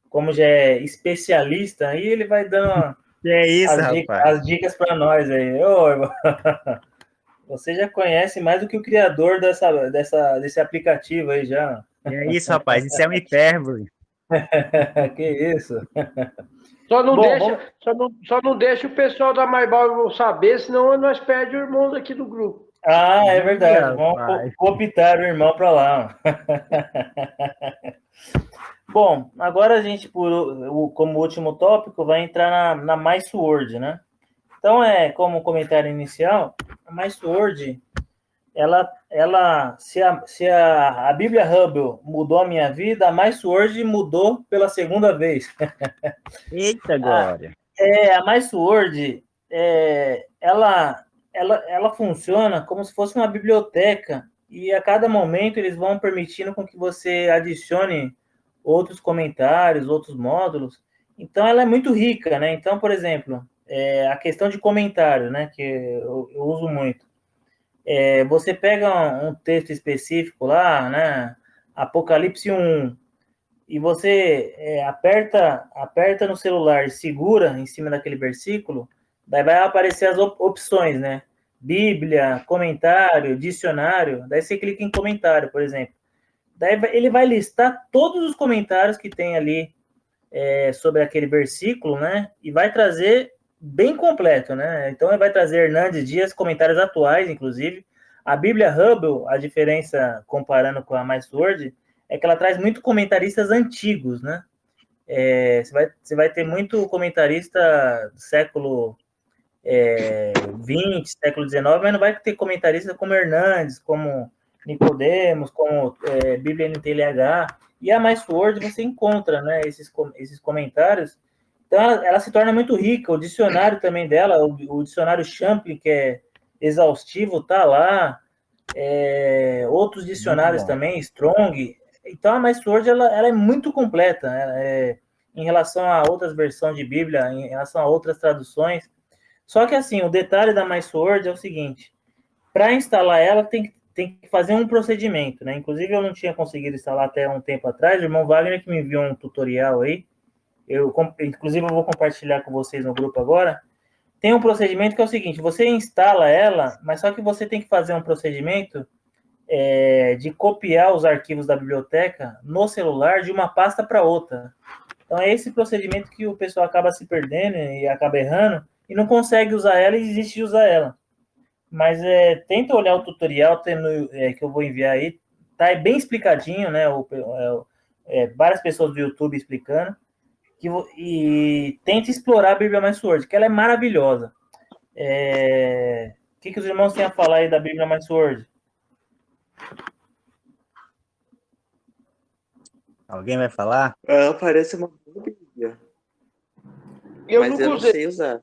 como já é especialista, aí ele vai dando as dicas para nós aí. Ô, irmão, você já conhece mais do que o criador desse aplicativo aí já. É isso, rapaz, isso é uma hipérbole. Que isso? Só não deixa o pessoal da MyBible saber, senão nós perdemos o irmão daqui do grupo. É verdade. Vamos cooptar o irmão para lá. Bom, agora a gente, como último tópico, vai entrar na MySword, né? Então, como comentário inicial, a MySword, se a Bíblia Hubble mudou a minha vida, a MySword mudou pela segunda vez. Eita, glória! A MySword, ela funciona como se fosse uma biblioteca e a cada momento eles vão permitindo com que você adicione outros comentários, outros módulos. Então, ela é muito rica, né? Então, por exemplo, a questão de comentário, né? Que eu uso muito. Você pega um texto específico lá, né? Apocalipse 1, e você aperta no celular, segura em cima daquele versículo, daí vai aparecer as opções, né? Bíblia, comentário, dicionário, daí você clica em comentário, por exemplo. Daí ele vai listar todos os comentários que tem ali sobre aquele versículo, né? E vai trazer bem completo, né? Então ele vai trazer Hernandes Dias, comentários atuais, inclusive. A Bíblia Hubble, a diferença comparando com a MySword, é que ela traz muito comentaristas antigos, né? Você vai ter muito comentarista do século XX, século XIX, mas não vai ter comentarista como Hernandes, como Nicodemos, como Bíblia NTLH. E a MySword você encontra, né, esses comentários. Então ela se torna muito rica. O dicionário também dela, o dicionário Champlin, que é exaustivo, tá lá. Outros dicionários também, Strong. Então a MySword ela é muito completa, né? Em relação a outras versões de Bíblia, em relação a outras traduções. Só que assim, o detalhe da MySword é o seguinte: para instalar ela tem que fazer um procedimento, né? Inclusive eu não tinha conseguido instalar até um tempo atrás. O irmão Wagner que me enviou um tutorial aí. Inclusive eu vou compartilhar com vocês no grupo agora. Tem um procedimento que é o seguinte: você instala ela, mas só que você tem que fazer um procedimento de copiar os arquivos da biblioteca no celular de uma pasta para outra. Então é esse procedimento que o pessoal acaba se perdendo e acaba errando e não consegue usar ela e desiste de usar ela. Mas tenta olhar o tutorial que eu vou enviar aí, tá bem explicadinho, né? Várias pessoas do YouTube explicando. E tenta explorar a Bíblia MySword, que ela é maravilhosa. que os irmãos têm a falar aí da Bíblia Mais Sword? Alguém vai falar? Parece uma boa Bíblia, Eu mas nunca eu não usei. sei usar.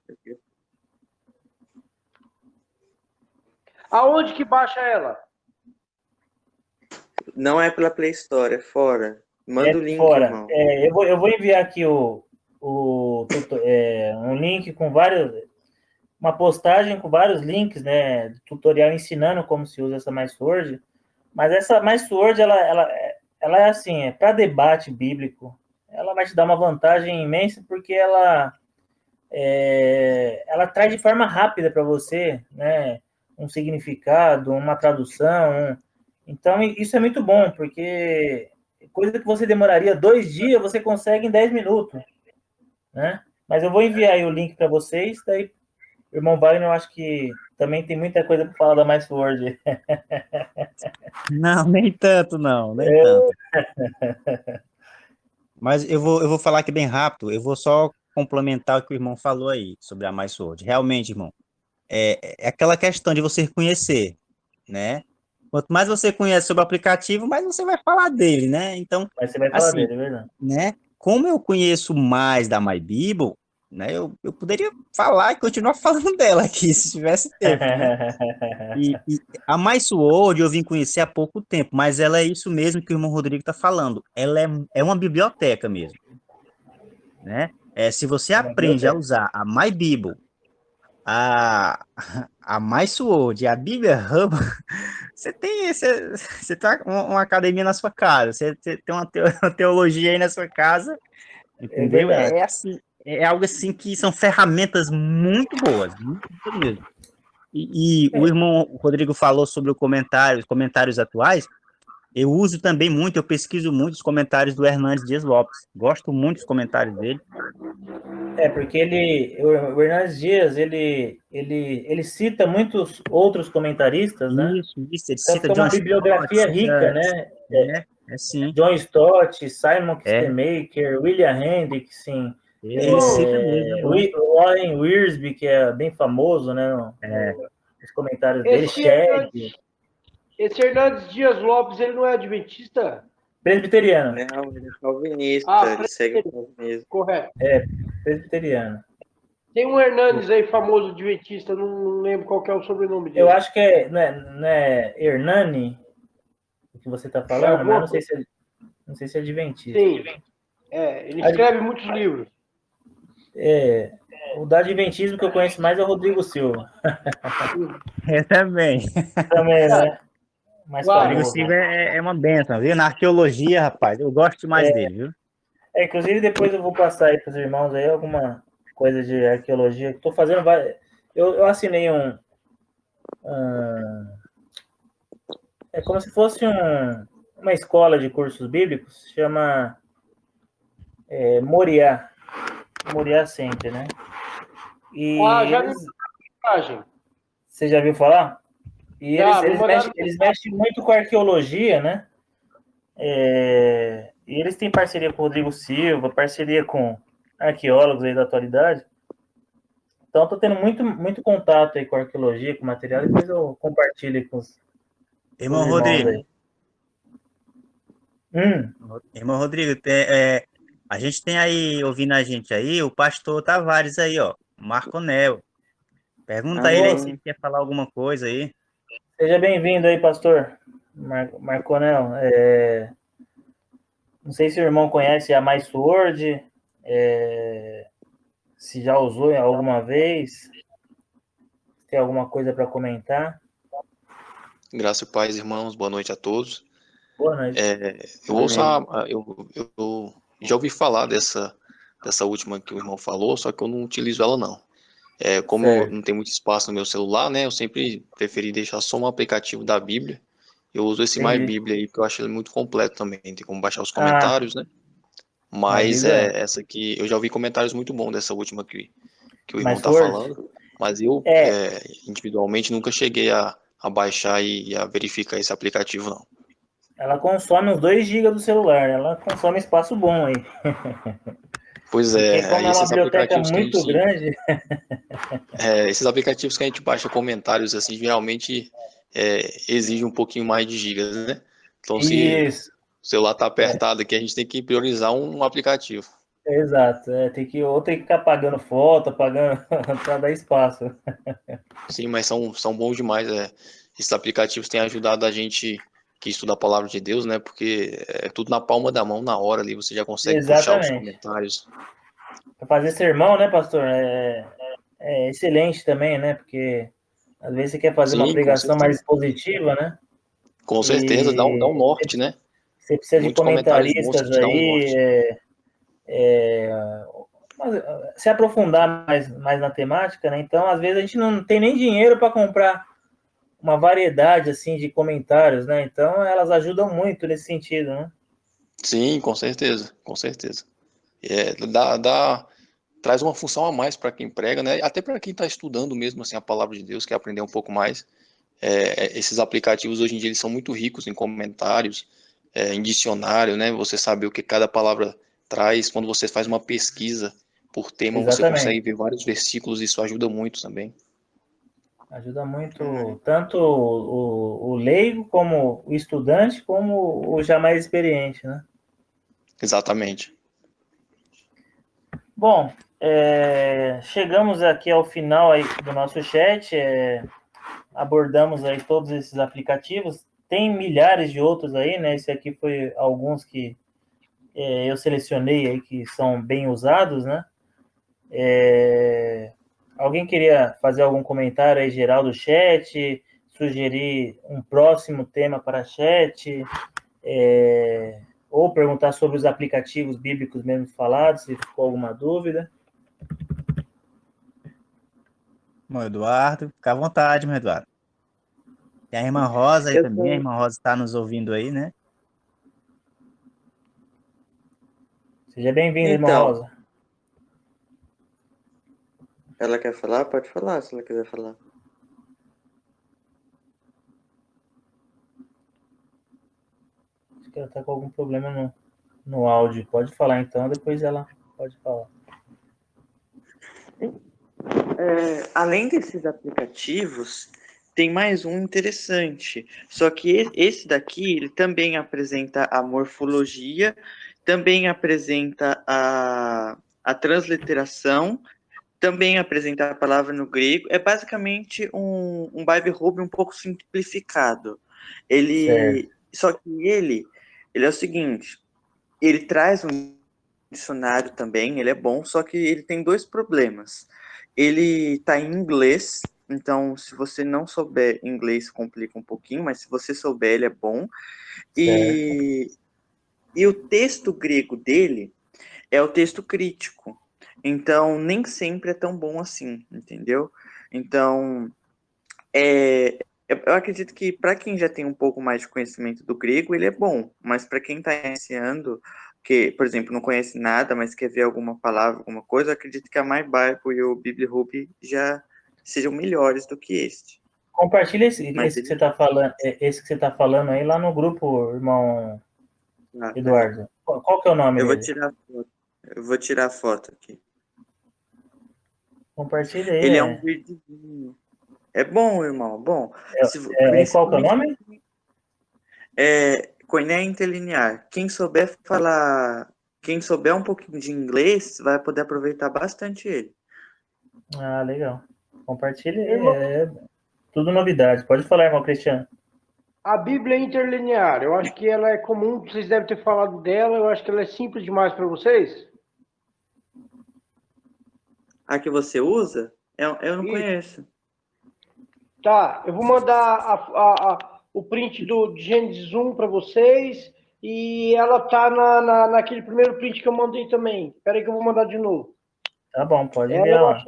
Aonde que baixa ela? Não é pela Play Store, é fora. Manda o link, Fora. irmão. Eu vou enviar aqui um link com uma postagem com vários links, né, de tutorial ensinando como se usa essa Mais Sword. Mas essa Mais Sword, ela é assim, para debate bíblico, ela vai te dar uma vantagem imensa porque ela traz de forma rápida para você, né, um significado, uma tradução. Então, isso é muito bom, porque coisa que você demoraria 2 dias, você consegue em 10 minutos, né? Mas eu vou enviar aí o link para vocês, daí o irmão Wagner, eu acho que também tem muita coisa para falar da Mais Sword. Não, nem tanto, não, nem tanto. Mas eu vou falar aqui bem rápido, eu vou só complementar o que o irmão falou aí sobre a Mais Sword. Realmente, irmão, é aquela questão de você conhecer, né? Quanto mais você conhece sobre o aplicativo, mais você vai falar dele, né? Então, Mas você vai falar assim, dele, é verdade. né? Como eu conheço mais da My Bible, né? Eu poderia falar e continuar falando dela aqui, se tivesse tempo, né? E a Mais Sword eu vim conhecer há pouco tempo, mas ela é isso mesmo que o irmão Rodrigo está falando. Ela é uma biblioteca mesmo, né? Se você aprende a usar a My Bible, a Mais Sword e a Bíblia Hub, você tem uma academia na sua casa, você tem uma teologia aí na sua casa, entendeu? Verdade. Assim, é algo assim que são ferramentas muito boas mesmo. E o irmão Rodrigo falou sobre os comentários atuais. Eu uso também muito, eu pesquiso muito os comentários do Hernandes Dias Lopes. Gosto muito dos comentários dele. Porque o Hernandes Dias, ele cita muitos outros comentaristas, né? Isso, ele Então cita fica John uma bibliografia Stott, rica, né? sim. John Stott, Simon É. Kistemaker, William Hendrickson, Ele cita mesmo, é bom. Warren Wiersbe, que é bem famoso, né? Nos comentários dele, Shed. Esse Hernandes Dias Lopes, ele não é adventista? Presbiteriano. Não, ele é calvinista, ele segue o calvinismo. Correto. Presbiteriano. Tem um Hernandes aí, famoso adventista, não lembro qual que é o sobrenome dele. Eu acho que não é Hernani, o que você está falando, mas não sei se é adventista. Sim, ele escreve muitos livros. O da adventismo que eu conheço mais é o Rodrigo Silva. Eu também. Também, né? Mas Claro. Rodrigo Silva é uma benção, viu? Na arqueologia, rapaz, eu gosto mais dele, viu? Inclusive, depois eu vou passar aí para os irmãos aí alguma coisa de arqueologia. Estou fazendo várias. Eu assinei é como se fosse uma escola de cursos bíblicos, chama Moriá Center, né? E Já vi mensagem. você já viu falar? E eles mexem muito com arqueologia, né? E eles têm parceria com o Rodrigo Silva, parceria com arqueólogos aí da atualidade. Então, estou tendo muito contato aí com a arqueologia, com o material, depois eu compartilho com os irmão Rodrigo. Aí. Irmão Rodrigo, a gente tem aí, ouvindo a gente aí, o pastor Tavares aí, ó, Marco Nel. Pergunta a ele aí se ele quer falar alguma coisa aí. Seja bem-vindo aí, pastor Marconel. Não sei se o irmão conhece a Mais Sword, se já usou alguma vez, tem alguma coisa para comentar? Graça e paz, irmãos, boa noite a todos. Boa noite. Eu já ouvi falar dessa última que o irmão falou, só que eu não utilizo ela não. Como não tem muito espaço no meu celular, né, eu sempre preferi deixar só um aplicativo da Bíblia. Eu uso esse My Bíblia aí, porque eu acho ele muito completo também, tem como baixar os comentários, né? Mas essa aqui, eu já ouvi comentários muito bons dessa última que o irmão está falando, mas eu individualmente nunca cheguei a baixar e a verificar esse aplicativo, não. Ela consome uns 2 GB do celular, ela consome espaço bom aí. Pois Porque é, como aí é uma esses biblioteca aplicativos que a muito gente, grande, esses aplicativos que a gente baixa comentários assim, realmente exigem um pouquinho mais de gigas, né? Então, se isso, o celular tá apertado aqui, a gente tem que priorizar um aplicativo. exato. Ou tem que ficar pagando foto, pagando para dar espaço. Sim, mas são bons demais. Esses aplicativos têm ajudado a gente que estuda a palavra de Deus, né? Porque é tudo na palma da mão, na hora ali, você já consegue puxar os Exatamente. comentários. Para fazer sermão, né, pastor? É excelente também, né? Porque às vezes você quer fazer uma Sim, com pregação mais certeza. expositiva, né? Com certeza, dá um E norte, né? você precisa de Muitos comentários bons que comentaristas te dão um aí, norte. se aprofundar mais na temática, né? Então, às vezes a gente não tem nem dinheiro para comprar uma variedade assim de comentários, né? Então, elas ajudam muito nesse sentido, né? Sim, com certeza, com certeza. É, traz uma função a mais para quem prega, né? Até para quem está estudando mesmo assim a palavra de Deus, quer aprender um pouco mais. Esses aplicativos hoje em dia eles são muito ricos em comentários, em dicionário, né? Você sabe o que cada palavra traz. Quando você faz uma pesquisa por tema, você consegue Exatamente. ver vários versículos. Isso ajuda muito também. Ajuda Uhum. muito tanto o leigo como o estudante, como o já mais experiente, né? Exatamente. Bom, chegamos aqui ao final aí do nosso chat, abordamos aí todos esses aplicativos, tem milhares de outros aí, né? Esse aqui foi alguns que eu selecionei aí que são bem usados, né? Alguém queria fazer algum comentário aí geral do chat, sugerir um próximo tema para chat, ou perguntar sobre os aplicativos bíblicos mesmo falados, se ficou alguma dúvida? Bom, Eduardo, fica à vontade, meu Eduardo. Tem a irmã Rosa aí Eu também, a tô... irmã Rosa está nos ouvindo aí, né? Seja bem-vindo, irmã Então, Rosa. ela quer falar? Pode falar, se ela quiser falar. Acho que ela está com algum problema no áudio. Pode falar então, depois ela pode falar. Além desses aplicativos, tem mais um interessante. Só que esse daqui, ele também apresenta a morfologia, também apresenta a transliteração, também apresenta a palavra no grego. É basicamente um Bible Hub um pouco simplificado. Certo. Só que ele é o seguinte, ele traz um dicionário também, ele é bom, só que ele tem dois problemas. Ele está em inglês, então se você não souber inglês complica um pouquinho, mas se você souber ele é bom. Certo. E o texto grego dele é o texto crítico, então nem sempre é tão bom assim, entendeu? Então, eu acredito que para quem já tem um pouco mais de conhecimento do grego, ele é bom, mas para quem está iniciando, que, por exemplo, não conhece nada, mas quer ver alguma palavra, alguma coisa, eu acredito que a MyBible e o BibliHub já sejam melhores do que este. Compartilha esse Mas que você ele... está falando, esse que você tá falando aí lá no grupo, irmão Peraí. Eduardo. Qual que é o nome Eu vou dele? tirar a foto. Eu vou tirar a foto aqui. Compartilha aí. Ele é um verdinho. É bom, irmão, bom. Qual que é o Principalmente nome? Koiné interlinear. Quem souber um pouquinho de inglês, vai poder aproveitar bastante ele. Ah, legal. Compartilha aí. Irmão, Tudo novidade. Pode falar, irmão Cristiano. a Bíblia interlinear, eu acho que ela é comum, vocês devem ter falado dela, eu acho que ela é simples demais para vocês. A que você usa? Eu não Isso. conheço. Tá, eu vou mandar o print de Gênesis 1 para vocês e ela tá naquele primeiro print que eu mandei também. Espera aí que eu vou mandar de novo. Tá bom, pode Ela enviar lá.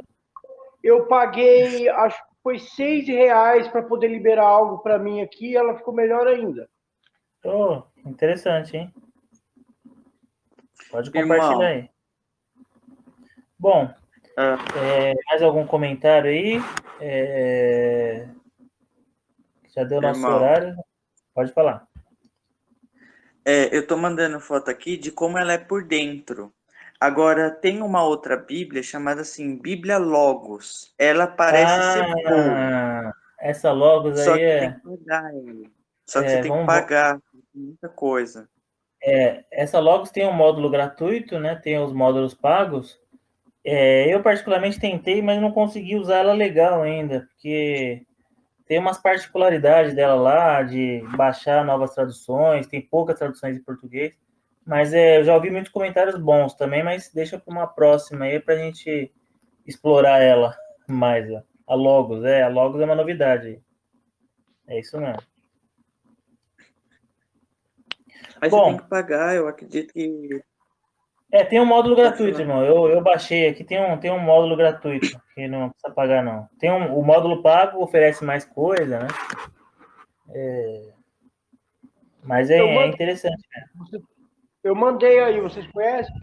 eu paguei, acho que foi R$ 6 para poder liberar algo para mim aqui e ela ficou melhor ainda. Oh, interessante, hein? Pode compartilhar Irmão, aí. Bom, mais algum comentário aí? Já deu nosso irmão, horário. Pode falar. eu tô mandando foto aqui de como ela é por dentro. Agora, tem uma outra Bíblia chamada assim, Bíblia Logos. Ela parece ser boa, Essa Logos só aí que tem que pagar ela. Só que você tem que vamos, pagar muita coisa. essa Logos tem um módulo gratuito, né? Tem os módulos pagos. Eu particularmente tentei, mas não consegui usar ela legal ainda, porque tem umas particularidades dela lá, de baixar novas traduções, tem poucas traduções em português, mas eu já ouvi muitos comentários bons também, mas deixa para uma próxima aí para a gente explorar ela mais. Ó. A Logos é uma novidade. É isso mesmo. Mas Bom, você tem que pagar, eu acredito que... tem um módulo gratuito, irmão. Eu baixei aqui, tem um módulo gratuito, que não precisa pagar, não. O módulo pago oferece mais coisa, né? Mas é interessante. Né? Eu mandei aí, vocês conhecem?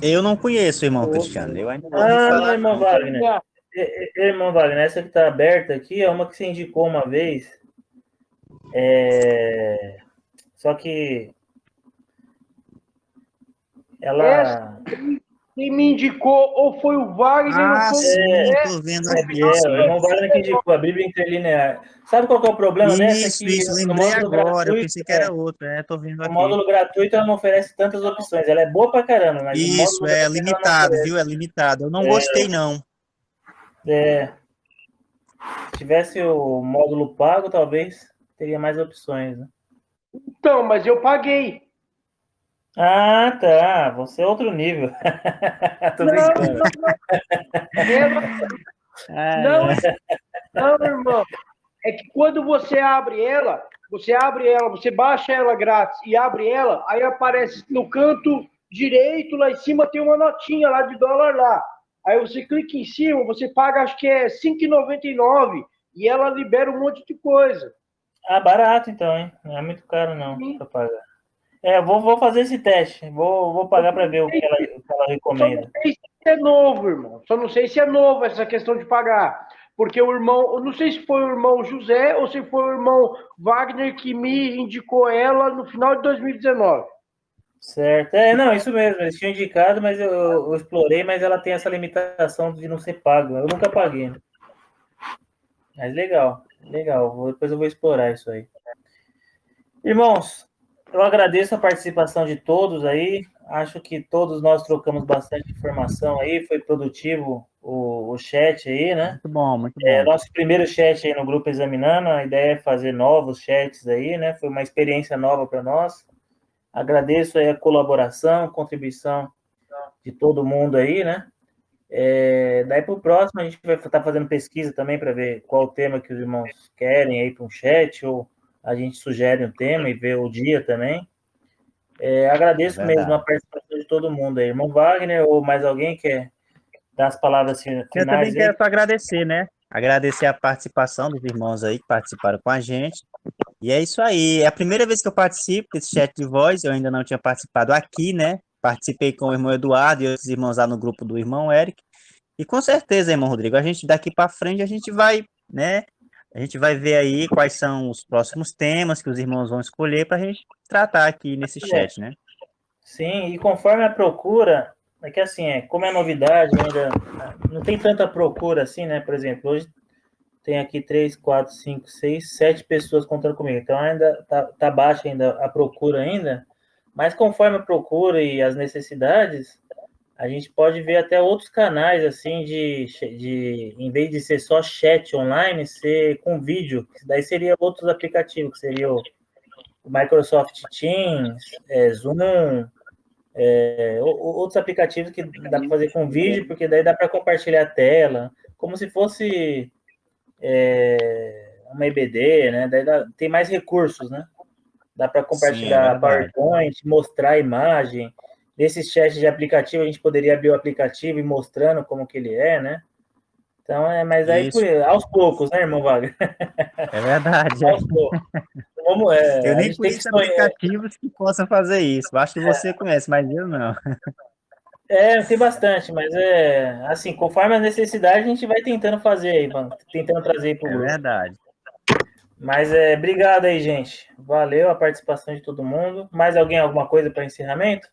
Eu não conheço, irmão Cristiano. Eu ainda não ouvi falar, irmão não. Wagner. Irmão Wagner, essa que está aberta aqui é uma que você indicou uma vez. Só que ela... Quem me indicou ou foi o Wagner ou foi sim, tô vendo aqui. o irmão Wagner que indicou a Bíblia Interlinear. Sabe qual que é o problema dessa? Isso, lembrei agora. Eu pensei que era outro. Tô vendo aqui. O módulo gratuito ela não oferece tantas opções. Ela é boa pra caramba, mas Isso, o módulo gratuito limitado, viu? É limitado. Eu não gostei, não. Se tivesse o módulo pago, talvez teria mais opções, né? Então, mas eu paguei. Ah, tá. Você é outro nível. Tô brincando. Não, irmão. É que quando você abre ela, você baixa ela grátis e abre ela, aí aparece no canto direito, lá em cima tem uma notinha lá de dólar lá. Aí você clica em cima, você paga, acho que é R$ 5,99 e ela libera um monte de coisa. Barato então, hein? Não é muito caro não pra pagar. Vou fazer esse teste. Vou pagar para ver o que ela recomenda. Só não sei se é novo, irmão. Só não sei se é novo essa questão de pagar. Porque o irmão, eu não sei se foi o irmão José ou se foi o irmão Wagner que me indicou ela no final de 2019. Certo. Não, isso mesmo. Eles tinham indicado, mas eu explorei, mas ela tem essa limitação de não ser pago. Eu nunca paguei. Né? Mas legal. Depois eu vou explorar isso aí. Irmãos, eu agradeço a participação de todos aí. Acho que todos nós trocamos bastante informação aí. Foi produtivo o chat aí, né? Muito bom, muito bom. Nosso primeiro chat aí no grupo Examinando. A ideia é fazer novos chats aí, né? Foi uma experiência nova para nós. Agradeço aí a colaboração, contribuição de todo mundo aí, né? Daí para o próximo a gente vai estar fazendo pesquisa também para ver qual o tema que os irmãos querem aí para um chat, ou a gente sugere um tema e vê o dia também. Agradeço mesmo a participação de todo mundo aí. Irmão Wagner, ou mais alguém quer dar as palavras finais? Eu também quero só agradecer, né? Agradecer a participação dos irmãos aí que participaram com a gente. E é isso aí. É a primeira vez que eu participo desse chat de voz. Eu ainda não tinha participado aqui, né? Participei com o irmão Eduardo e outros irmãos lá no grupo do irmão Eric. E com certeza, irmão Rodrigo, a gente daqui para frente, a gente vai, né? A gente vai ver aí quais são os próximos temas que os irmãos vão escolher para a gente tratar aqui nesse chat, né? Sim, e conforme a procura, é que assim, como é novidade, ainda não tem tanta procura assim, né? Por exemplo, hoje tem aqui 3, 4, 5, 6, 7 pessoas contando comigo. Então ainda tá baixa ainda a procura ainda, mas conforme a procura e as necessidades, a gente pode ver até outros canais assim de em vez de ser só chat online, ser com vídeo. Daí seria outros aplicativos, que seria o Microsoft Teams, Zoom, outros aplicativos que dá para fazer com vídeo, porque daí dá para compartilhar a tela, como se fosse uma EBD, né? Daí tem mais recursos, né? Dá para compartilhar PowerPoint, mostrar a imagem. Nesses chats de aplicativo, a gente poderia abrir o aplicativo e mostrando como que ele é, né? Então, mas aí aos poucos, né, irmão Wagner? É verdade. Aos poucos. Eu nem conheço aplicativos que possam fazer isso. Acho que você conhece, mas eu não. Tem bastante, mas assim, conforme a necessidade, a gente vai tentando fazer aí, mano. Tentando trazer para o grupo. É verdade. Mas obrigado aí, gente. Valeu a participação de todo mundo. Mais alguém, alguma coisa para encerramento?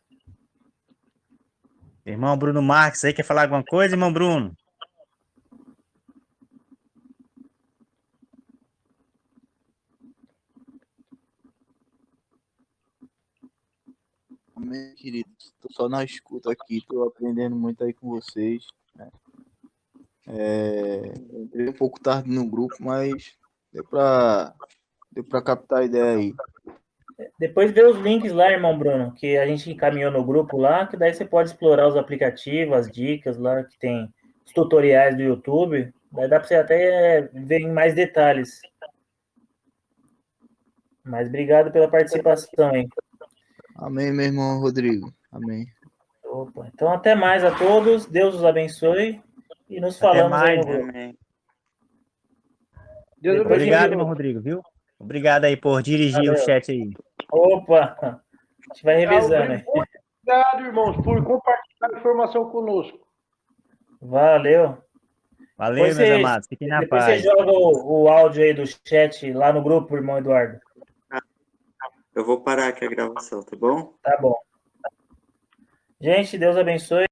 Irmão Bruno Marques aí, quer falar alguma coisa, irmão Bruno? Amém, querido. Estou só na escuta aqui, estou aprendendo muito aí com vocês, né? Entrei um pouco tarde no grupo, mas deu para captar a ideia aí. Depois vê os links lá, irmão Bruno, que a gente encaminhou no grupo lá, que daí você pode explorar os aplicativos, as dicas lá, que tem os tutoriais do YouTube. Daí dá para você até ver em mais detalhes. Mas obrigado pela participação, hein? Amém, meu irmão Rodrigo. Amém. Opa, então até mais a todos. Deus os abençoe. E nos falamos aí no grupo. Obrigado, irmão Rodrigo, viu? Obrigado aí por dirigir o chat aí. Opa, a gente vai revisando aí. Obrigado, irmãos, por compartilhar a informação conosco. Valeu. Valeu, meus amados. Fiquem na paz. Depois você joga o áudio aí do chat lá no grupo, irmão Eduardo. Eu vou parar aqui a gravação, tá bom? Tá bom. Gente, Deus abençoe.